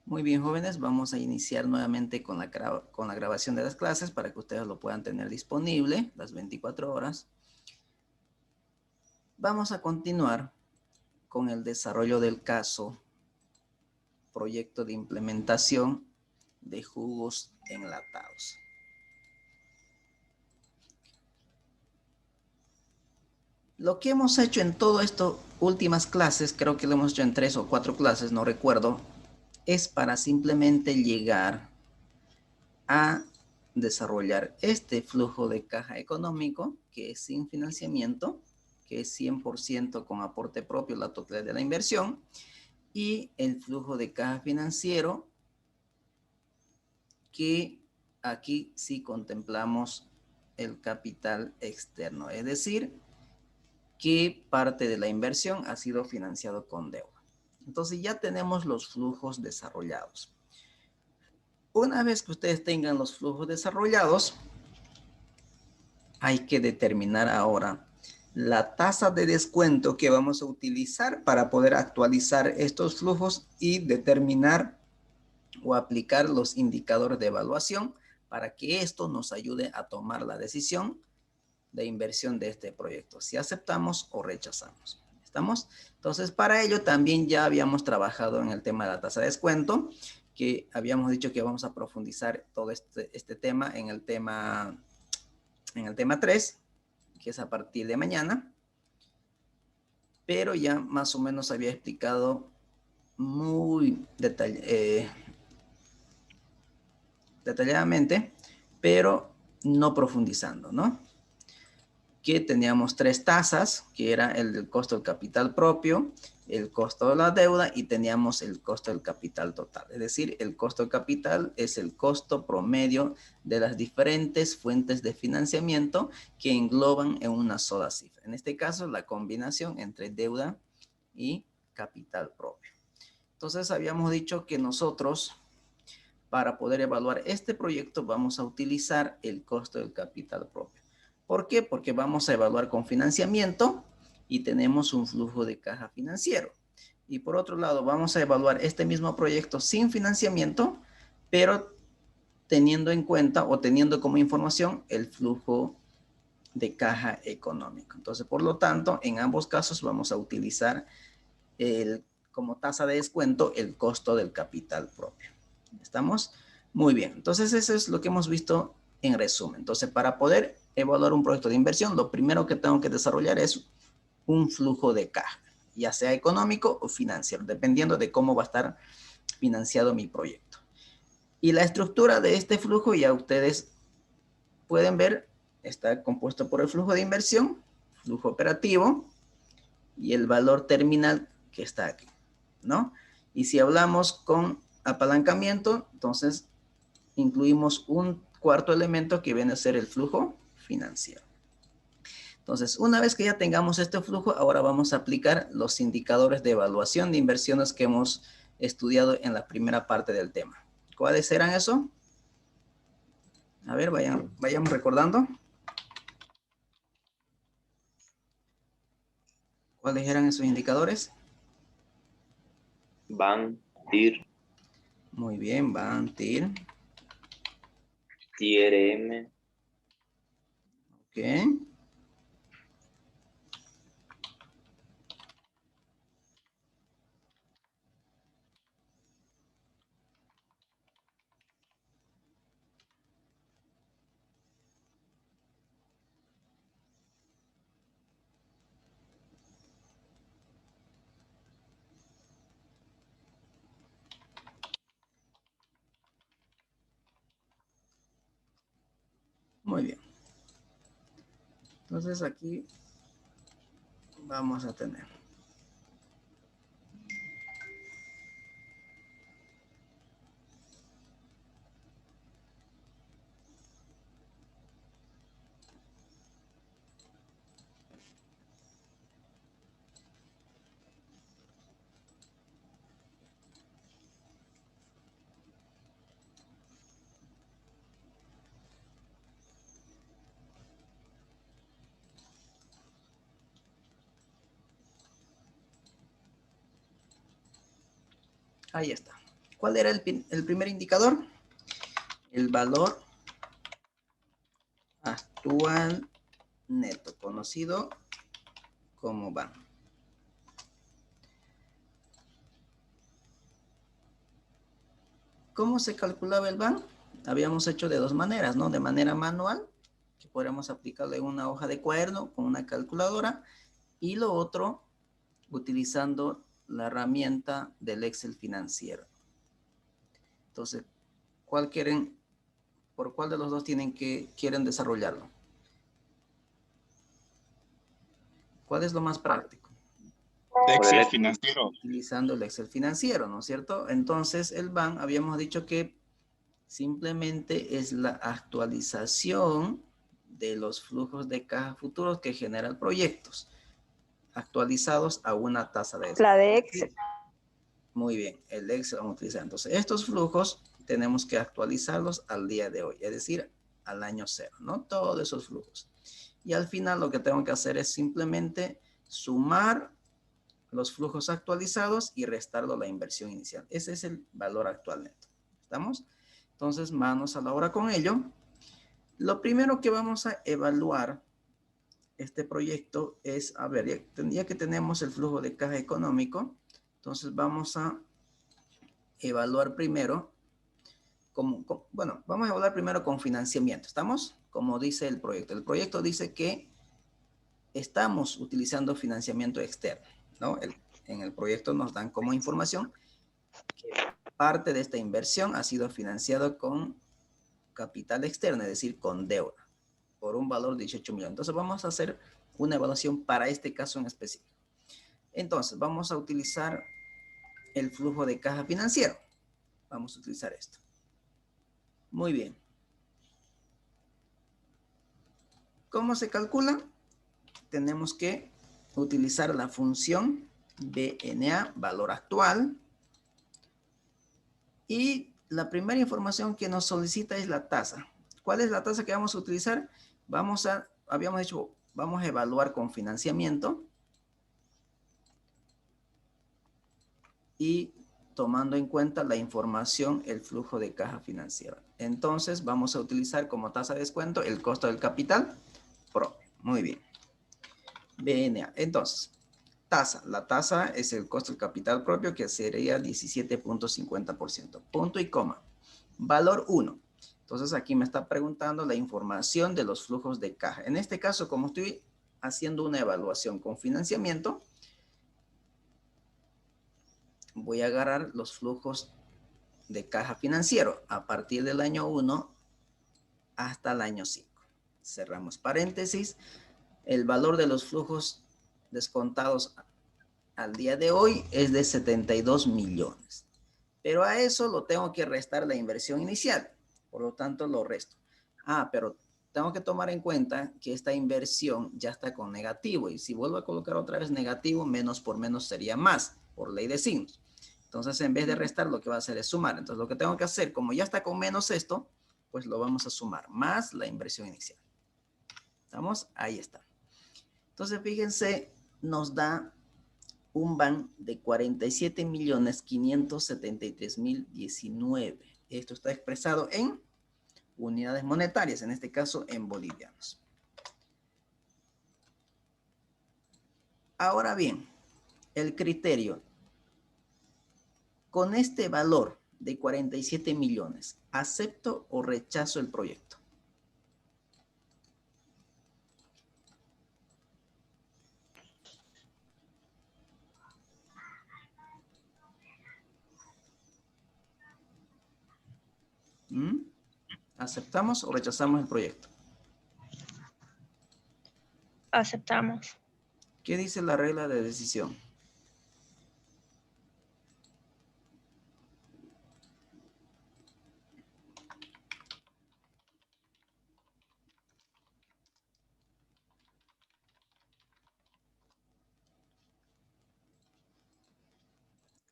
Muy bien, jóvenes, vamos a iniciar nuevamente con la grabación de las clases para que ustedes lo puedan tener disponible las 24 horas. Vamos a continuar con el desarrollo del caso proyecto de implementación de jugos enlatados. Lo que hemos hecho en todo esto, últimas clases, creo que lo hemos hecho en 3 o 4 clases, no recuerdo, es para simplemente llegar a desarrollar este flujo de caja económico que es sin financiamiento, que es 100% con aporte propio la totalidad de la inversión, y el flujo de caja financiero que aquí sí contemplamos el capital externo, es decir, que parte de la inversión ha sido financiado con deuda. Entonces ya tenemos los flujos desarrollados. Una vez que ustedes tengan los flujos desarrollados, hay que determinar ahora la tasa de descuento que vamos a utilizar para poder actualizar estos flujos y determinar o aplicar los indicadores de evaluación para que esto nos ayude a tomar la decisión de inversión de este proyecto, si aceptamos o rechazamos. ¿Estamos? Entonces, para ello también ya habíamos trabajado en el tema de la tasa de descuento, que habíamos dicho que vamos a profundizar todo este tema en el tema 3, que es a partir de mañana, pero ya más o menos había explicado muy detalladamente, pero no profundizando, ¿no? Que teníamos 3 tasas, que era el del costo del capital propio, el costo de la deuda y teníamos el costo del capital total. Es decir, el costo del capital es el costo promedio de las diferentes fuentes de financiamiento que engloban en una sola cifra. En este caso, la combinación entre deuda y capital propio. Entonces, habíamos dicho que nosotros, para poder evaluar este proyecto, vamos a utilizar el costo del capital propio. ¿Por qué? Porque vamos a evaluar con financiamiento y tenemos un flujo de caja financiero. Y por otro lado, vamos a evaluar este mismo proyecto sin financiamiento, pero teniendo en cuenta o teniendo como información el flujo de caja económico. Entonces, por lo tanto, en ambos casos vamos a utilizar como tasa de descuento el costo del capital propio. ¿Estamos? Muy bien. Entonces, eso es lo que hemos visto en resumen. Entonces, para poder evaluar un proyecto de inversión, lo primero que tengo que desarrollar es un flujo de caja, ya sea económico o financiero, dependiendo de cómo va a estar financiado mi proyecto. Y la estructura de este flujo, ya ustedes pueden ver, está compuesto por el flujo de inversión, flujo operativo y el valor terminal que está aquí, ¿no? Y si hablamos con apalancamiento, entonces incluimos un cuarto elemento que viene a ser el flujo financiero. Entonces, una vez que ya tengamos este flujo, ahora vamos a aplicar los indicadores de evaluación de inversiones que hemos estudiado en la primera parte del tema. ¿Cuáles eran eso? A ver, vayamos recordando. ¿Cuáles eran esos indicadores? Van, TIR, Muy bien, van, TIR. TRM, Ok. Muy bien. Entonces aquí vamos a tener. Ahí está. ¿Cuál era el primer indicador? El valor actual neto, conocido como VAN. ¿Cómo se calculaba el VAN? Habíamos hecho de dos maneras, ¿no? De manera manual, que podríamos aplicarle una hoja de cuaderno con una calculadora, y lo otro, utilizando la herramienta del Excel financiero. Entonces, ¿por cuál de los dos quieren desarrollarlo? ¿Cuál es lo más práctico? Excel financiero. Utilizando el Excel financiero, ¿no es cierto? Entonces, el VAN, habíamos dicho que simplemente es la actualización de los flujos de caja futuros que generan proyectos, actualizados a una tasa de... La de Excel. Muy bien, el Excel vamos a utilizar. Entonces, estos flujos tenemos que actualizarlos al día de hoy, es decir, al año cero, ¿no? Todos esos flujos. Y al final lo que tengo que hacer es simplemente sumar los flujos actualizados y restarlo a la inversión inicial. Ese es el valor actual neto. ¿Estamos? Entonces, manos a la obra con ello. Lo primero que vamos a evaluar este proyecto es, a ver, ya que tenemos el flujo de caja económico, entonces vamos a evaluar primero, bueno, vamos a evaluar primero con financiamiento. ¿Estamos? Como dice el proyecto. El proyecto dice que estamos utilizando financiamiento externo, ¿no? En el proyecto nos dan como información que parte de esta inversión ha sido financiado con capital externo, es decir, con deuda, por un valor de 18 millones. Entonces vamos a hacer una evaluación para este caso en específico. Entonces vamos a utilizar el flujo de caja financiero. Vamos a utilizar esto. Muy bien. ¿Cómo se calcula? Tenemos que utilizar la función BNA, valor actual. Y la primera información que nos solicita es la tasa. ¿Cuál es la tasa que vamos a utilizar? Habíamos dicho, vamos a evaluar con financiamiento. Y tomando en cuenta la información, el flujo de caja financiera. Entonces, vamos a utilizar como tasa de descuento el costo del capital propio. Muy bien. BNA. Entonces, tasa. La tasa es el costo del capital propio, que sería 17.50%. Punto y coma. Valor 1. Entonces, aquí me está preguntando la información de los flujos de caja. En este caso, como estoy haciendo una evaluación con financiamiento, voy a agarrar los flujos de caja financiero a partir del año 1 hasta el año 5. Cerramos paréntesis. El valor de los flujos descontados al día de hoy es de 72 millones. Pero a eso lo tengo que restar la inversión inicial. Por lo tanto, lo resto. Pero tengo que tomar en cuenta que esta inversión ya está con negativo. Y si vuelvo a colocar otra vez negativo, menos por menos sería más, por ley de signos. Entonces, en vez de restar, lo que va a hacer es sumar. Entonces, lo que tengo que hacer, como ya está con menos esto, pues lo vamos a sumar, más la inversión inicial. ¿Estamos? Ahí está. Entonces, fíjense, nos da un VAN de 47.573.019. Esto está expresado en unidades monetarias, en este caso en bolivianos. Ahora bien, el criterio. Con este valor de 47 millones, ¿acepto o rechazo el proyecto? ¿Aceptamos o rechazamos el proyecto? Aceptamos. ¿Qué dice la regla de decisión?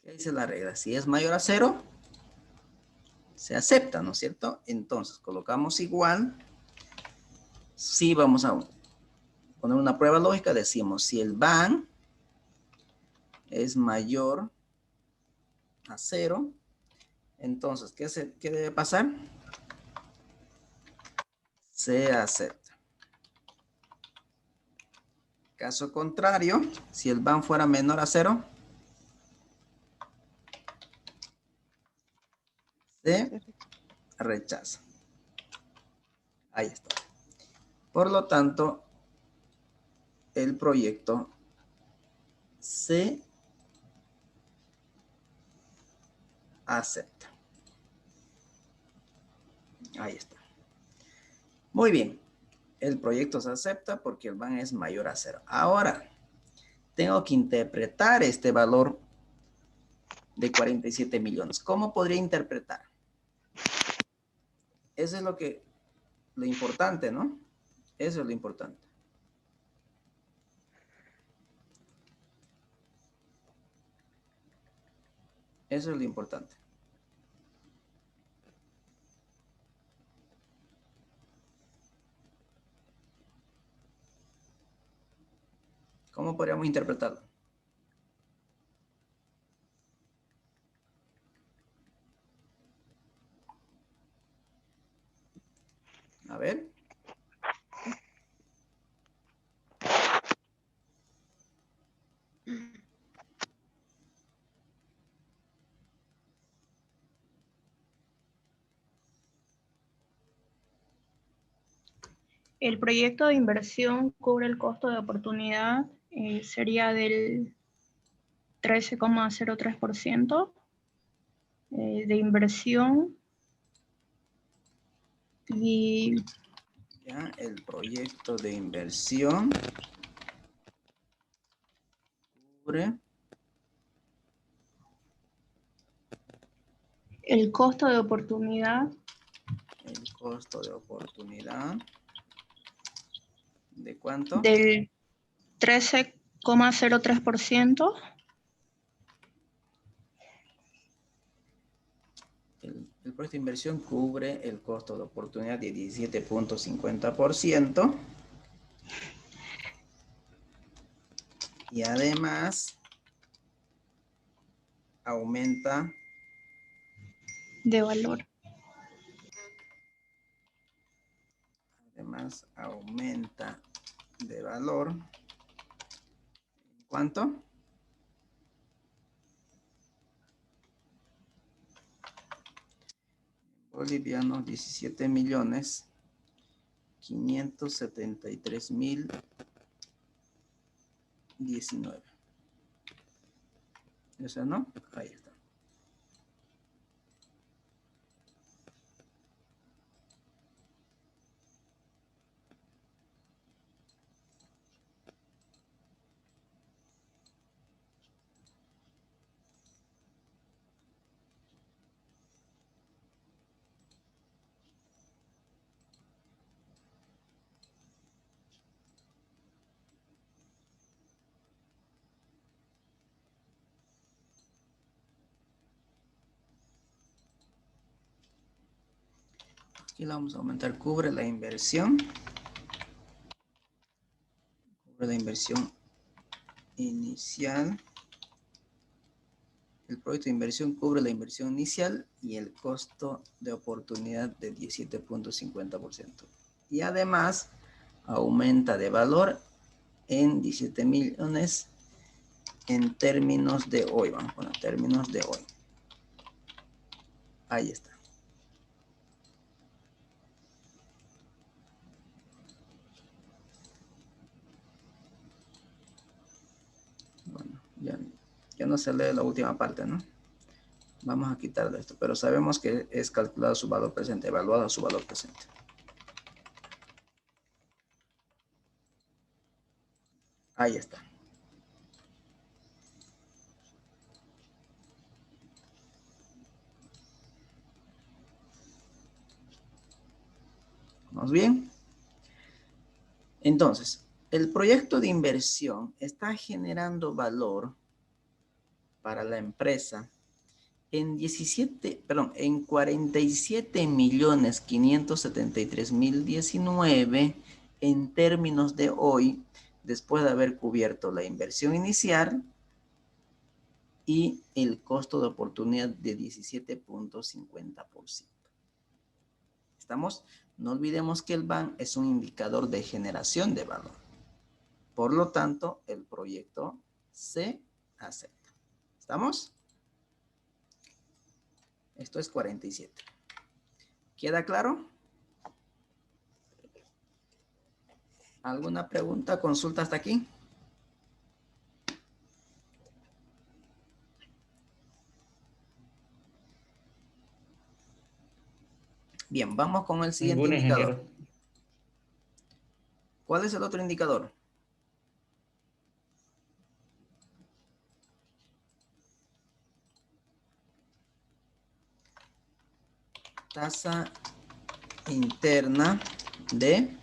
¿Qué dice la regla? Si es mayor a 0, se acepta, ¿no es cierto? Entonces, colocamos igual. Si vamos a poner una prueba lógica, decimos si el VAN es mayor a 0, Entonces, ¿qué debe pasar? Se acepta. Caso contrario, si el BAN fuera menor a 0, se rechaza. Ahí está. Por lo tanto, el proyecto se acepta. Ahí está. Muy bien. El proyecto se acepta porque el BAN es mayor a 0. Ahora, tengo que interpretar este valor de 47 millones. ¿Cómo podría interpretar? Eso es lo importante, ¿no? Eso es lo importante. Eso es lo importante. ¿Cómo podríamos interpretarlo? A ver. El proyecto de inversión cubre el costo de oportunidad, sería del 13,03% de inversión y Ya, el proyecto de inversión cubre el costo de oportunidad el costo de oportunidad. ¿De cuánto? del 13,03%. El proyecto de inversión cubre el costo de oportunidad de 17.50%. Y además aumenta De valor. Además aumenta de valor. ¿Cuánto? Bolivianos, 17.573.019. ¿Eso no? Ahí está. Aquí la vamos a aumentar. Cubre la inversión. Cubre la inversión inicial. El proyecto de inversión cubre la inversión inicial y el costo de oportunidad de 17.50%. Y además aumenta de valor en 17 millones en términos de hoy. Vamos a poner términos de hoy. Ahí está. Bueno, ya no se lee la última parte, ¿no? Vamos a quitarle esto, pero sabemos que es calculado su valor presente, evaluado su valor presente. Ahí está. ¿Vamos bien? Entonces, el proyecto de inversión está generando valor para la empresa en 47.573.019 en términos de hoy, después de haber cubierto la inversión inicial y el costo de oportunidad de 17.50%. ¿Estamos? No olvidemos que el BAN es un indicador de generación de valor. Por lo tanto, el proyecto se acepta. ¿Estamos? Esto es 47. ¿Queda claro? ¿Alguna pregunta, consulta hasta aquí? Bien, vamos con el siguiente Ningún indicador. ingeniero. ¿Cuál es el otro indicador? Tasa interna de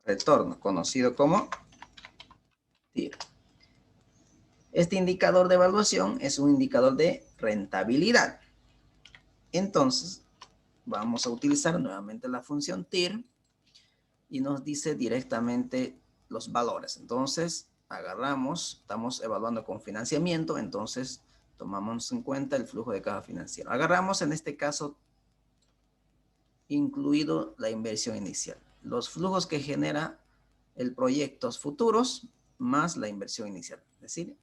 retorno, conocido como TIR. Este indicador de evaluación es un indicador de rentabilidad. Entonces, vamos a utilizar nuevamente la función TIR y nos dice directamente los valores. Entonces, agarramos, estamos evaluando con financiamiento, entonces tomamos en cuenta el flujo de caja financiero. Agarramos en este caso incluido la inversión inicial. Los flujos que genera el proyecto futuros más la inversión inicial. Es decir,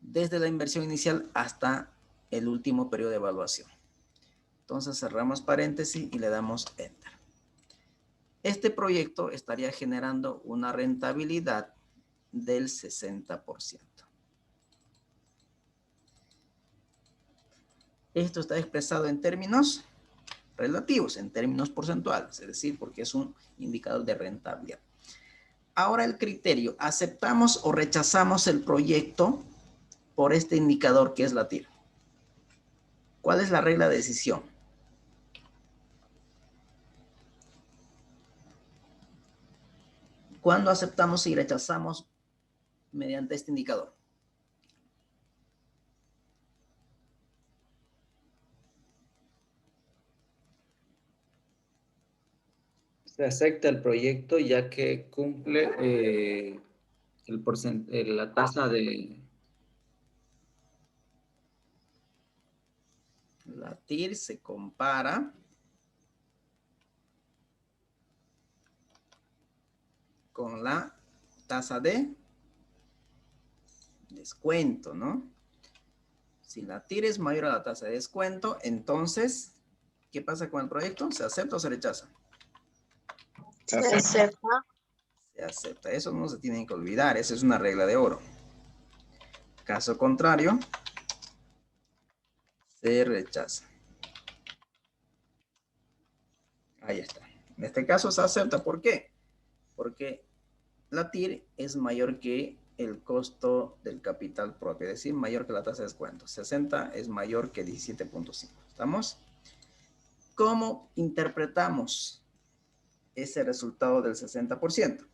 desde la inversión inicial hasta el último periodo de evaluación. Entonces cerramos paréntesis y le damos Enter. Este proyecto estaría generando una rentabilidad del 60%. Esto está expresado en términos relativos, en términos porcentuales, es decir, porque es un indicador de rentabilidad. Ahora el criterio, ¿aceptamos o rechazamos el proyecto por este indicador que es la TIR? ¿Cuál es la regla de decisión? ¿Cuándo aceptamos y rechazamos mediante este indicador? Se acepta el proyecto ya que cumple la tasa de... La TIR se compara con la tasa de descuento, ¿no? Si la TIR es mayor a la tasa de descuento, entonces, ¿qué pasa con el proyecto? ¿Se acepta o se rechaza? Se acepta. Se acepta. Eso no se tiene que olvidar. Esa es una regla de oro. Caso contrario, se rechaza. Ahí está. En este caso se acepta. ¿Por qué? Porque la TIR es mayor que el costo del capital propio, es decir, mayor que la tasa de descuento. 60 es mayor que 17.5. ¿Estamos? ¿Cómo interpretamos ese resultado del 60%?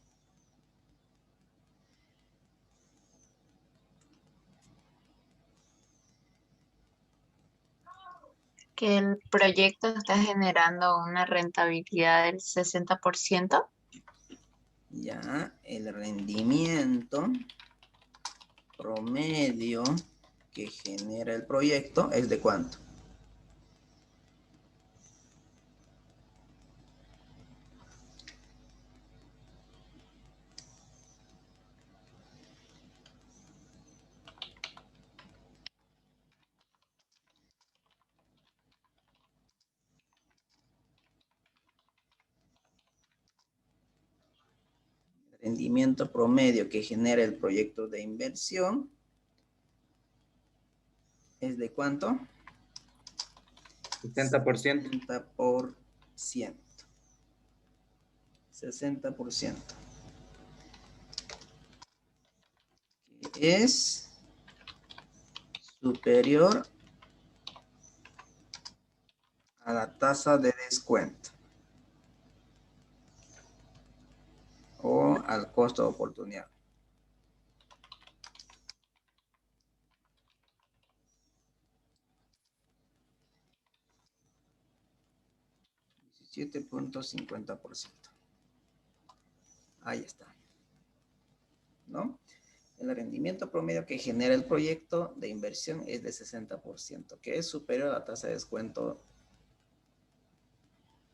Que el proyecto está generando una rentabilidad del 60%. Ya, el rendimiento promedio que genera el proyecto es de ¿cuánto? Rendimiento promedio que genera el proyecto de inversión es de ¿cuánto? 60%. 60%. 60%. Que es superior a la tasa de descuento o al costo de oportunidad. $17.50%. Ahí está. ¿No? El rendimiento promedio que genera el proyecto de inversión es de 60%, que es superior a la tasa de descuento,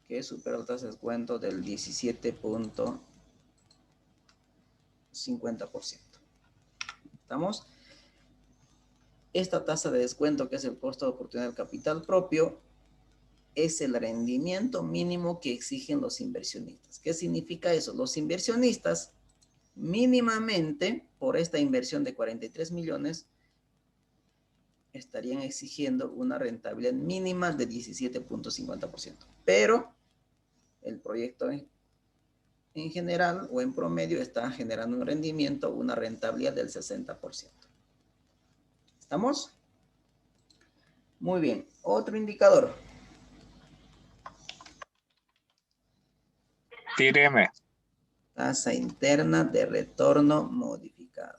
del 17.50%. ¿Estamos? Esta tasa de descuento, que es el costo de oportunidad del capital propio, es el rendimiento mínimo que exigen los inversionistas. ¿Qué significa eso? Los inversionistas mínimamente por esta inversión de 43 millones estarían exigiendo una rentabilidad mínima de 17.50%. Pero el proyecto en general o en promedio está generando un rendimiento, una rentabilidad del 60%. ¿Estamos? Muy bien. Otro indicador. TIR-M. Tasa interna de retorno modificada.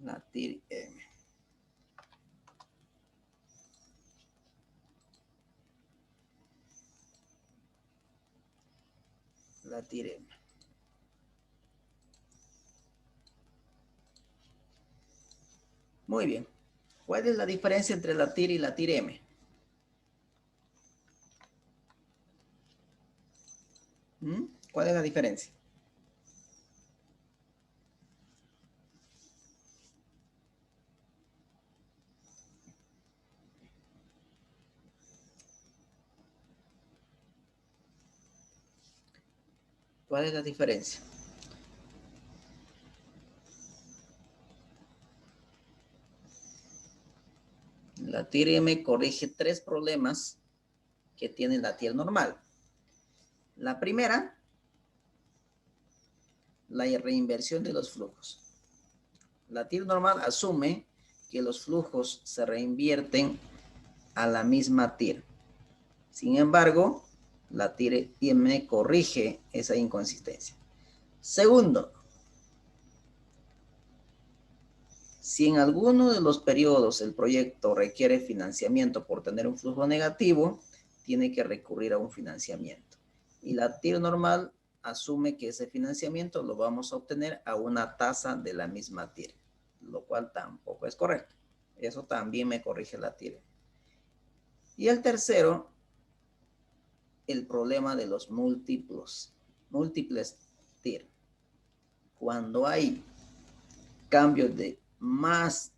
La TIR-M. La TIR-M. Muy bien. ¿Cuál es la diferencia entre la TIR y la TIR-M? ¿Cuál es la diferencia? ¿Cuál es la diferencia? La TIR-M corrige 3 problemas que tiene la TIR normal. La primera, la reinversión de los flujos. La TIR normal asume que los flujos se reinvierten a la misma TIR. Sin embargo, la TIR-M corrige esa inconsistencia. Segundo, si en alguno de los periodos el proyecto requiere financiamiento por tener un flujo negativo, tiene que recurrir a un financiamiento. Y la TIR normal asume que ese financiamiento lo vamos a obtener a una tasa de la misma TIR, lo cual tampoco es correcto. Eso también me corrige la TIR. Y el tercero, el problema de los múltiples TIR. Cuando hay cambios de más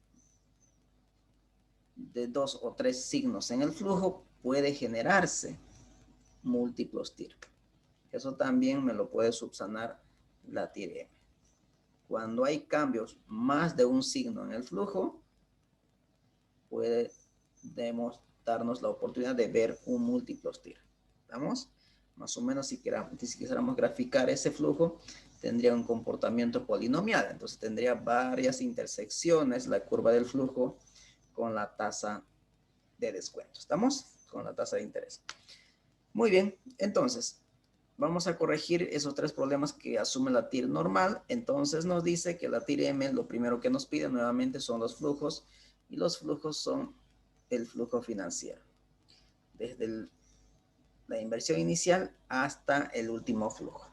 de 2 o 3 signos en el flujo, puede generarse múltiplos TIR. Eso también me lo puede subsanar la TIR-M. Cuando hay cambios más de un signo en el flujo, puede darnos la oportunidad de ver un múltiplos TIR. ¿Estamos? Más o menos si quisiéramos graficar ese flujo, tendría un comportamiento polinomial. Entonces tendría varias intersecciones la curva del flujo con la tasa de descuento. ¿Estamos? Con la tasa de interés. Muy bien. Entonces, vamos a corregir esos 3 problemas que asume la TIR normal. Entonces nos dice que la TIR-M, lo primero que nos pide nuevamente son los flujos. Y los flujos son el flujo financiero. Desde la inversión inicial hasta el último flujo.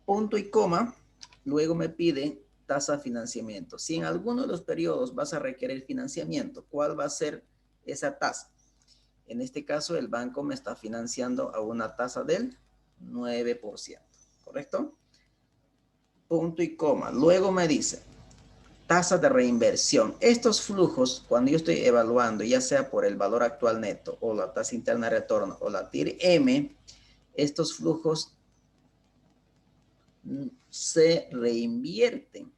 Punto y coma, luego me pide tasa de financiamiento. Si en alguno de los periodos vas a requerir financiamiento, ¿cuál va a ser esa tasa? En este caso, el banco me está financiando a una tasa del 9%, ¿correcto? Punto y coma. Luego me dice, tasa de reinversión. Estos flujos, cuando yo estoy evaluando, ya sea por el valor actual neto o la tasa interna de retorno o la TIR-M, estos flujos se reinvierten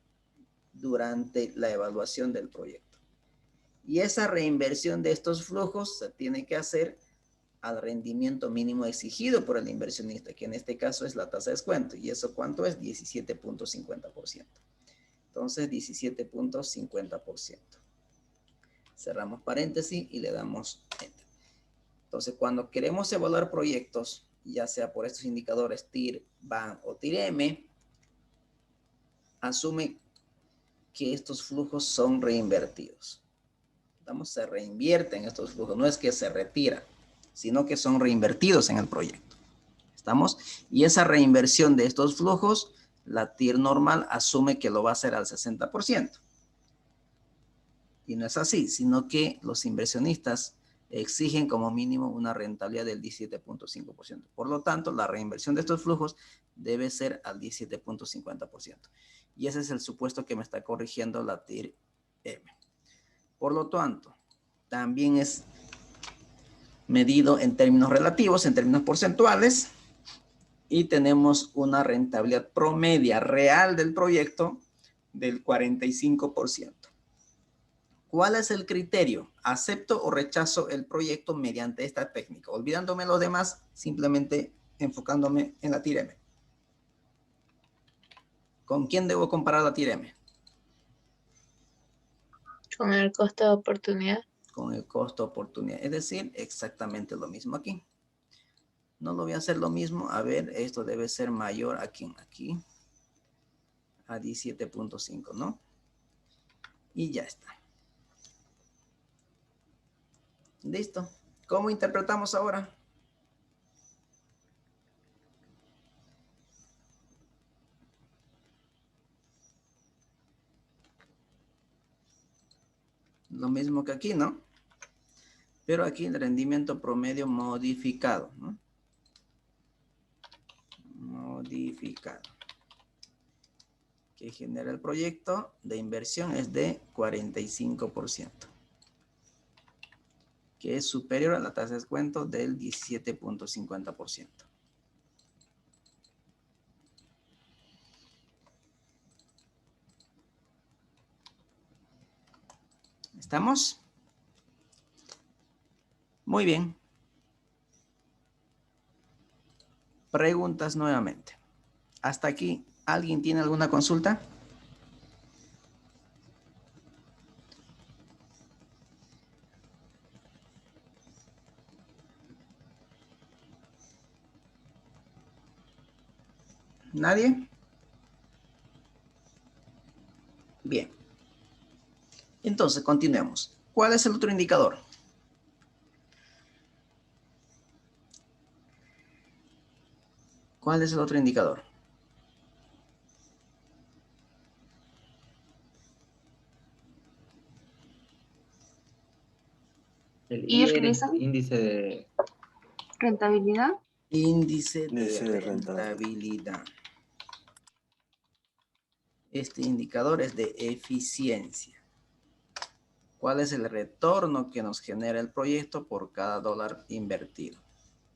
durante la evaluación del proyecto. Y esa reinversión de estos flujos se tiene que hacer al rendimiento mínimo exigido por el inversionista, que en este caso es la tasa de descuento. ¿Y eso cuánto es? 17.50%. Entonces, 17.50%. Cerramos paréntesis y le damos Enter. Entonces, cuando queremos evaluar proyectos, ya sea por estos indicadores TIR, BAN o TIR-M, asume que estos flujos son reinvertidos. Se reinvierten estos flujos. No es que se retiran, sino que son reinvertidos en el proyecto. ¿Estamos? Y esa reinversión de estos flujos, la TIR normal asume que lo va a hacer al 60%. Y no es así, sino que los inversionistas exigen como mínimo una rentabilidad del 17.5%. Por lo tanto, la reinversión de estos flujos debe ser al 17.50%. Y ese es el supuesto que me está corrigiendo la TIR M. Por lo tanto, también es medido en términos relativos, en términos porcentuales, y tenemos una rentabilidad promedia real del proyecto del 45%. ¿Cuál es el criterio? ¿Acepto o rechazo el proyecto mediante esta técnica? Olvidándome los demás, simplemente enfocándome en la TIR M. ¿Con quién debo comparar la TIR M? Con el costo de oportunidad. Con el costo de oportunidad. Es decir, exactamente lo mismo aquí. No lo voy a hacer lo mismo. A ver, esto debe ser mayor aquí, a 17.5, ¿no? Y ya está. Listo. ¿Cómo interpretamos ahora? Lo mismo que aquí, ¿no? Pero aquí el rendimiento promedio modificado, ¿no? Modificado. Que genera el proyecto de inversión es de 45%. Que es superior a la tasa de descuento del 17.50%. ¿Estamos? Muy bien. Preguntas nuevamente. Hasta aquí, ¿alguien tiene alguna consulta? ¿Nadie? Bien. Entonces, continuemos. ¿Cuál es el otro indicador? ¿Cuál es el otro indicador? El ¿IR, IR, Lisa? índice de... ¿Rentabilidad? Índice de Índice de rentabilidad. rentabilidad. Este indicador es de eficiencia. ¿Cuál es el retorno que nos genera el proyecto por cada dólar invertido?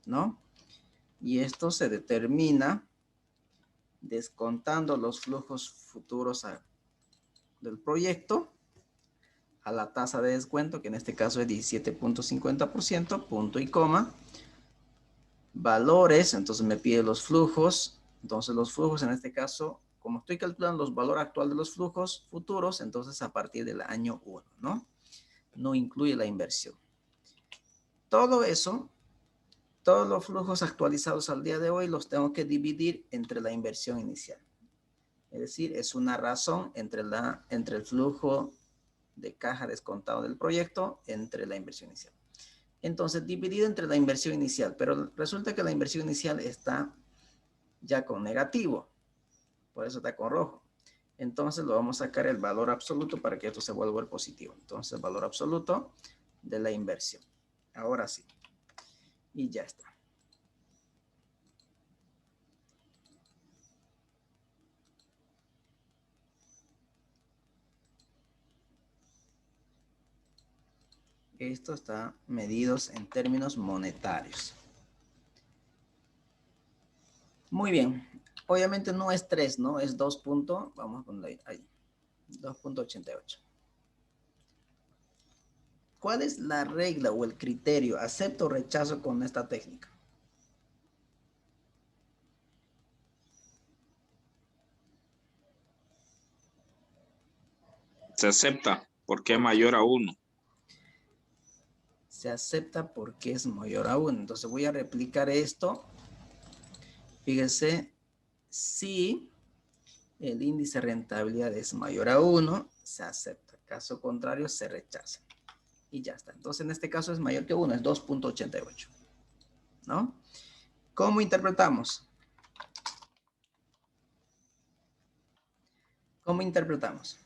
¿No? Y esto se determina descontando los flujos futuros del proyecto a la tasa de descuento, que en este caso es 17.50%, punto y coma. Valores, entonces me pide los flujos. Entonces los flujos en este caso, como estoy calculando los valores actuales de los flujos futuros, entonces a partir del año 1, ¿no? No incluye la inversión. Todo eso, todos los flujos actualizados al día de hoy los tengo que dividir entre la inversión inicial. Es decir, es una razón entre el flujo de caja descontado del proyecto entre la inversión inicial. Entonces, dividido entre la inversión inicial, pero resulta que la inversión inicial está ya con negativo, por eso está con rojo. Entonces, lo vamos a sacar el valor absoluto para que esto se vuelva el positivo. Entonces, el valor absoluto de la inversión. Ahora sí. Y ya está. Esto está medidos en términos monetarios. Muy bien. Obviamente no es 3, ¿no? Es 2. Vamos a ponerlo ahí. 2.88. ¿Cuál es la regla o el criterio? ¿Acepto o rechazo con esta técnica? Se acepta porque es mayor a 1. Se acepta porque es mayor a 1. Entonces voy a replicar esto. Fíjense, si el índice de rentabilidad es mayor a 1, se acepta. Caso contrario, se rechaza. Y ya está. Entonces en este caso es mayor que 1, es 2.88. ¿No? ¿Cómo interpretamos? ¿Cómo interpretamos?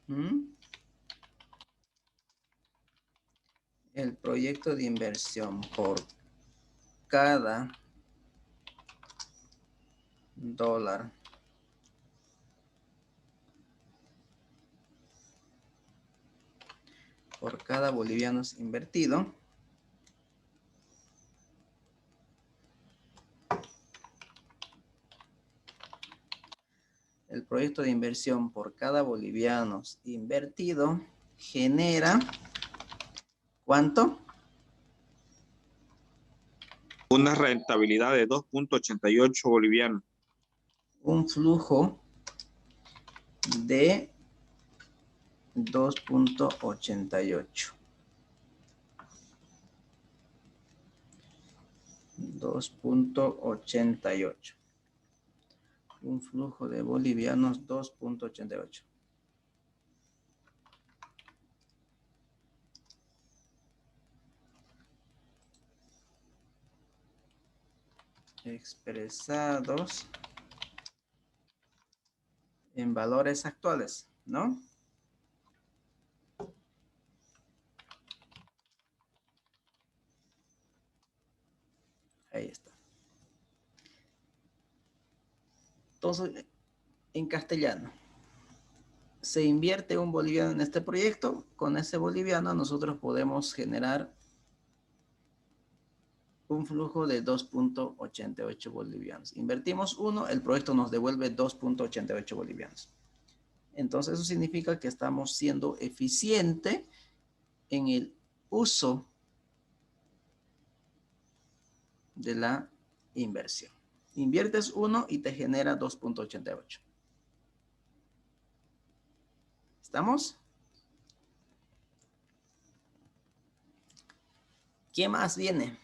¿Mm? El proyecto de inversión por cada dólar por cada boliviano invertido el proyecto de inversión por cada boliviano invertido genera ¿cuánto? Una rentabilidad de 2.88 bolivianos. Un flujo de 2.88. 2.88. Un flujo de bolivianos 2.88. Expresados en valores actuales, ¿no? Ahí está. Entonces, en castellano, se invierte un boliviano en este proyecto. Con ese boliviano nosotros podemos generar un flujo de 2.88 bolivianos. Invertimos uno, el proyecto nos devuelve 2.88 bolivianos. Entonces eso significa que estamos siendo eficiente en el uso de la inversión. Inviertes uno y te genera 2.88. ¿Estamos? ¿Qué más viene?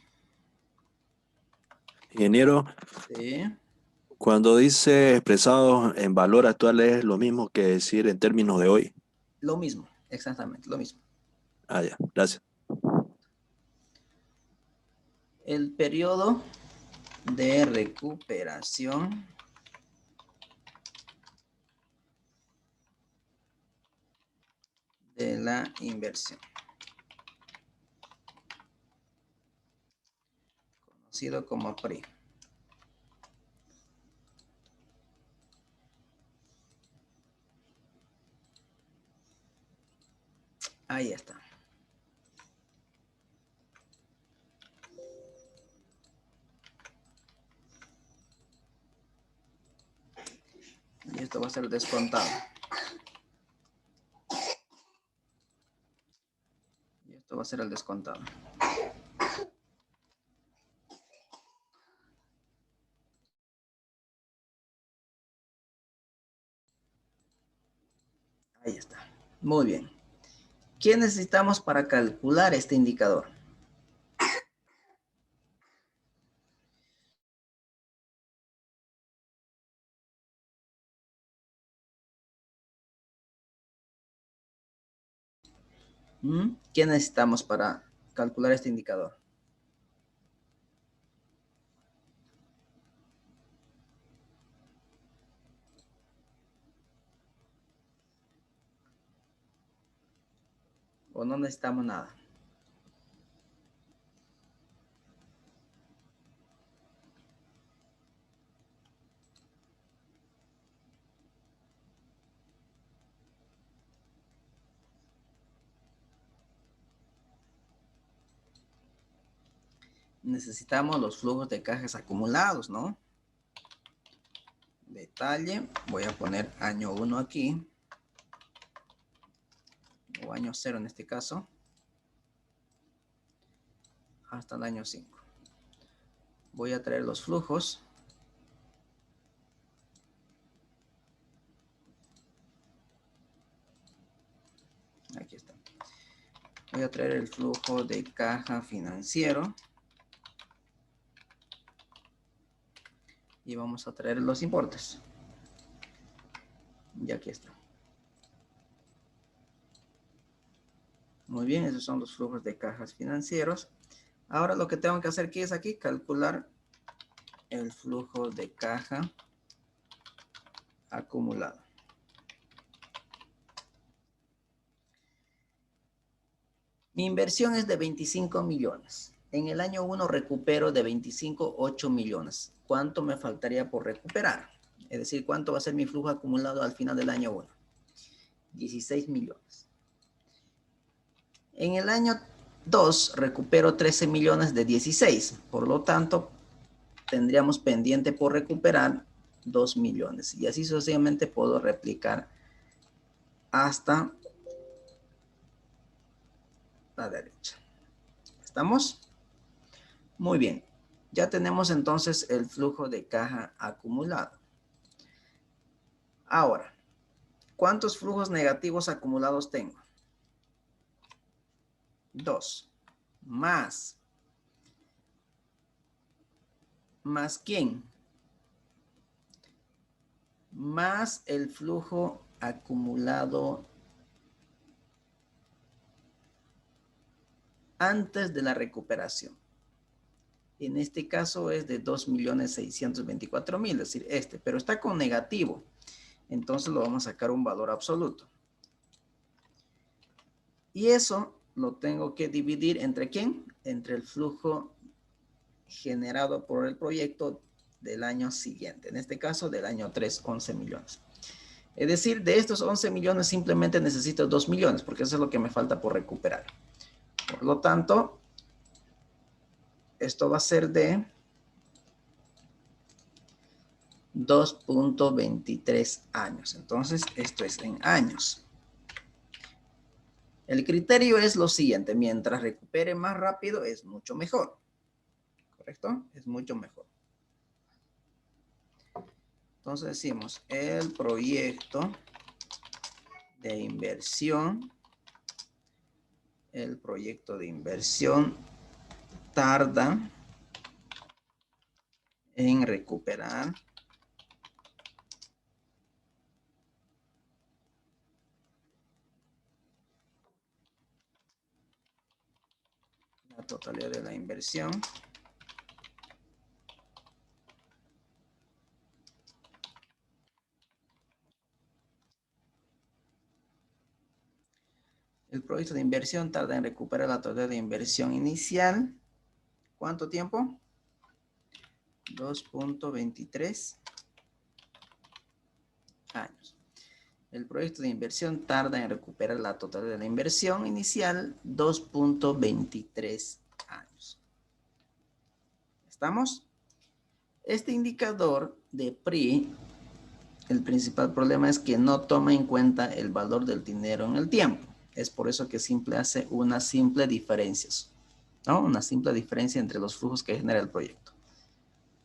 Ingeniero, Sí. cuando dice expresado en valor actual es lo mismo que decir en términos de hoy. Lo mismo, exactamente, lo mismo. Ah, ya, gracias. El periodo de recuperación de la inversión, conocido como PRI. Ahí está. Y esto va a ser descontado. Y esto va a ser el descontado. Ahí está. Muy bien. ¿Qué necesitamos para calcular este indicador? ¿Qué necesitamos para calcular este indicador? ¿O no necesitamos nada? Necesitamos los flujos de cajas acumulados, ¿no? Detalle, voy a poner año 1 aquí, o año 0 en este caso, hasta el año 5. Voy a traer los flujos. Aquí está. Voy a traer el flujo de caja financiero. Y vamos a traer los importes. Y aquí está. Muy bien, esos son los flujos de cajas financieros. Ahora lo que tengo que hacer, ¿qué es aquí? Calcular el flujo de caja acumulado. Mi inversión es de 25 millones. En el año 1 recupero de 25, 8 millones. ¿Cuánto me faltaría por recuperar? Es decir, ¿cuánto va a ser mi flujo acumulado al final del año 1? 16 millones. En el año 2 recupero 13 millones de 16. Por lo tanto, tendríamos pendiente por recuperar 2 millones. Y así sucesivamente puedo replicar hasta la derecha. ¿Estamos? Muy bien. Ya tenemos entonces el flujo de caja acumulado. Ahora, ¿cuántos flujos negativos acumulados tengo? 2. ¿Más quién? Más el flujo acumulado antes de la recuperación. En este caso es de 2.624.000, es decir, pero está con negativo. Entonces lo vamos a sacar un valor absoluto. Y eso lo tengo que dividir ¿entre quién? Entre el flujo generado por el proyecto del año siguiente. En este caso del año 3, 11 millones. Es decir, de estos 11 millones simplemente necesito 2 millones porque eso es lo que me falta por recuperar. Por lo tanto, esto va a ser de 2.23 años. Entonces, esto es en años. El criterio es lo siguiente. Mientras recupere más rápido, es mucho mejor. ¿Correcto? Es mucho mejor. Entonces decimos, el proyecto de inversión, tarda en recuperar la totalidad de la inversión el proyecto de inversión tarda en recuperar la totalidad de inversión inicial. ¿Cuánto tiempo? 2.23 años. El proyecto de inversión tarda en recuperar la totalidad de la inversión inicial, 2.23 años. ¿Estamos? Este indicador de PRI, el principal problema es que no toma en cuenta el valor del dinero en el tiempo. Es por eso que simple hace una simple diferencia, ¿no? Una simple diferencia entre los flujos que genera el proyecto.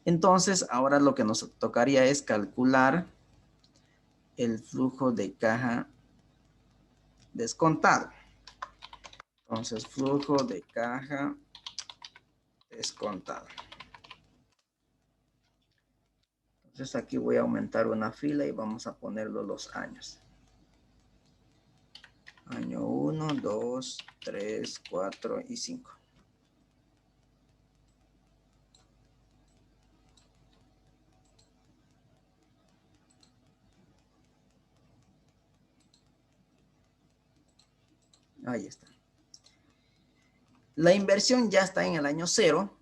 Entonces, ahora lo que nos tocaría es calcular el flujo de caja descontado. Entonces, flujo de caja descontado. Entonces, aquí voy a aumentar una fila y vamos a ponerlo los años. Año 1, 2, 3, 4 y 5. Ahí está. La inversión ya está en el año 0.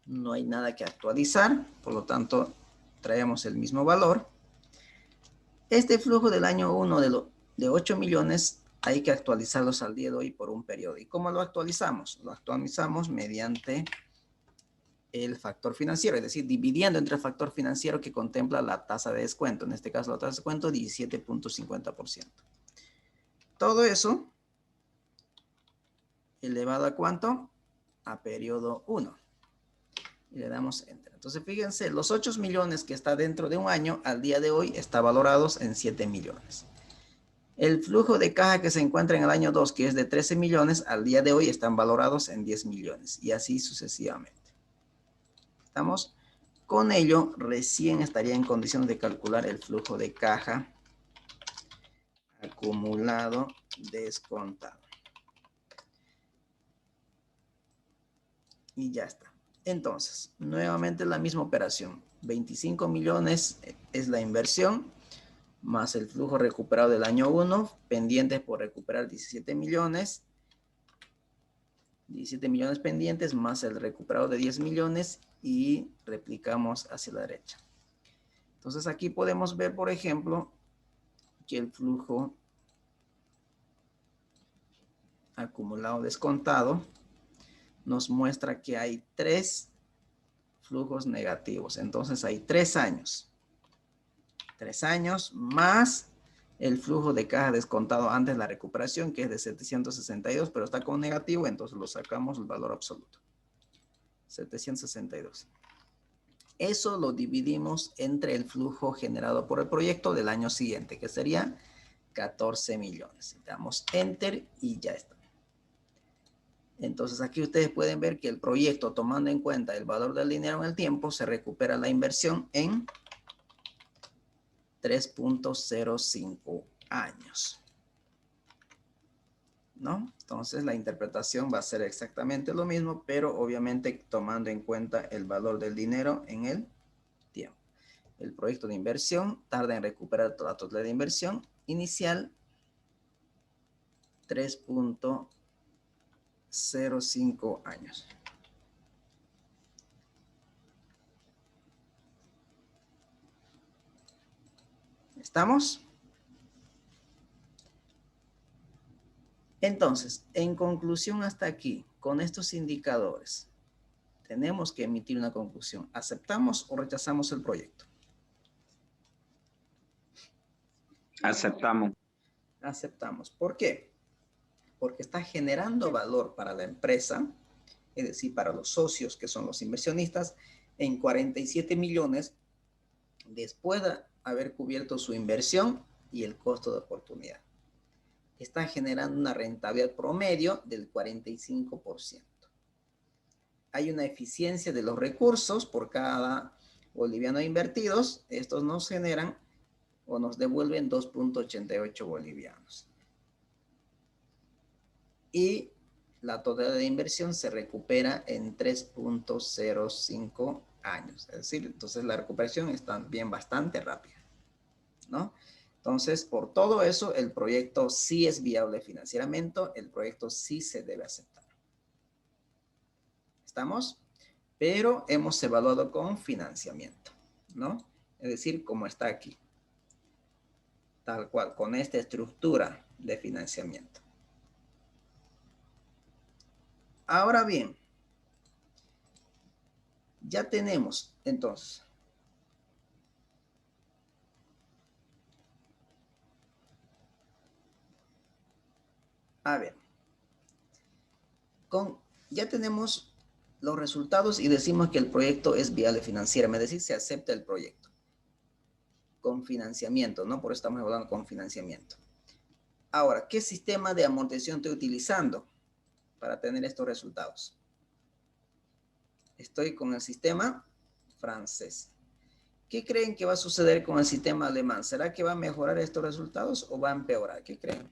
No hay nada que actualizar. Por lo tanto, traemos el mismo valor. Este flujo del año 1 de 8 millones hay que actualizarlos al día de hoy por un periodo. ¿Y cómo lo actualizamos? Lo actualizamos mediante el factor financiero, es decir, dividiendo entre el factor financiero que contempla la tasa de descuento. En este caso, la tasa de descuento 17.50%. Todo eso elevado a ¿cuánto? A periodo 1. Y le damos Enter. Entonces, fíjense, los 8 millones que está dentro de un año, al día de hoy, está valorados en 7 millones. El flujo de caja que se encuentra en el año 2, que es de 13 millones, al día de hoy están valorados en 10 millones. Y así sucesivamente. ¿Estamos? Con ello, recién estaría en condiciones de calcular el flujo de caja acumulado descontado. Y ya está. Entonces, nuevamente la misma operación. 25 millones es la inversión, más el flujo recuperado del año 1, pendientes por recuperar 17 millones. 17 millones pendientes, más el recuperado de 10 millones y replicamos hacia la derecha. Entonces aquí podemos ver, por ejemplo, que el flujo acumulado descontado nos muestra que hay 3 flujos negativos. Entonces hay 3 años. 3 años más el flujo de caja descontado antes de la recuperación, que es de 762, pero está con negativo, entonces lo sacamos el valor absoluto. 762. Eso lo dividimos entre el flujo generado por el proyecto del año siguiente, que sería 14 millones. Damos Enter y ya está. Entonces aquí ustedes pueden ver que el proyecto, tomando en cuenta el valor del dinero en el tiempo, se recupera la inversión en 3.05 años. ¿No? Entonces la interpretación va a ser exactamente lo mismo, pero obviamente tomando en cuenta el valor del dinero en el tiempo. El proyecto de inversión tarda en recuperar toda la totalidad de inversión inicial 3.05 años. ¿Estamos? Entonces, en conclusión hasta aquí, con estos indicadores, tenemos que emitir una conclusión. ¿Aceptamos o rechazamos el proyecto? Aceptamos. Aceptamos. ¿Por qué? Porque está generando valor para la empresa, es decir, para los socios que son los inversionistas, en 47 millones después de haber cubierto su inversión y el costo de oportunidad. Está generando una rentabilidad promedio del 45%. Hay una eficiencia de los recursos por cada boliviano invertidos. Estos nos generan o nos devuelven 2.88 bolivianos. Y la totalidad de inversión se recupera en 3.05 años. Es decir, entonces la recuperación está bien bastante rápida, ¿no? Entonces, por todo eso, el proyecto sí es viable financieramente, el proyecto sí se debe aceptar. ¿Estamos? Pero hemos evaluado con financiamiento, ¿no? Es decir, como está aquí. Tal cual, con esta estructura de financiamiento. Ahora bien, ya tenemos, entonces, a ver, ya tenemos los resultados y decimos que el proyecto es viable financieramente, es decir, se acepta el proyecto con financiamiento, ¿no? Por eso estamos hablando con financiamiento. Ahora, ¿qué sistema de amortización estoy utilizando para tener estos resultados? Estoy con el sistema francés. ¿Qué creen que va a suceder con el sistema alemán? ¿Será que va a mejorar estos resultados o va a empeorar? ¿Qué creen?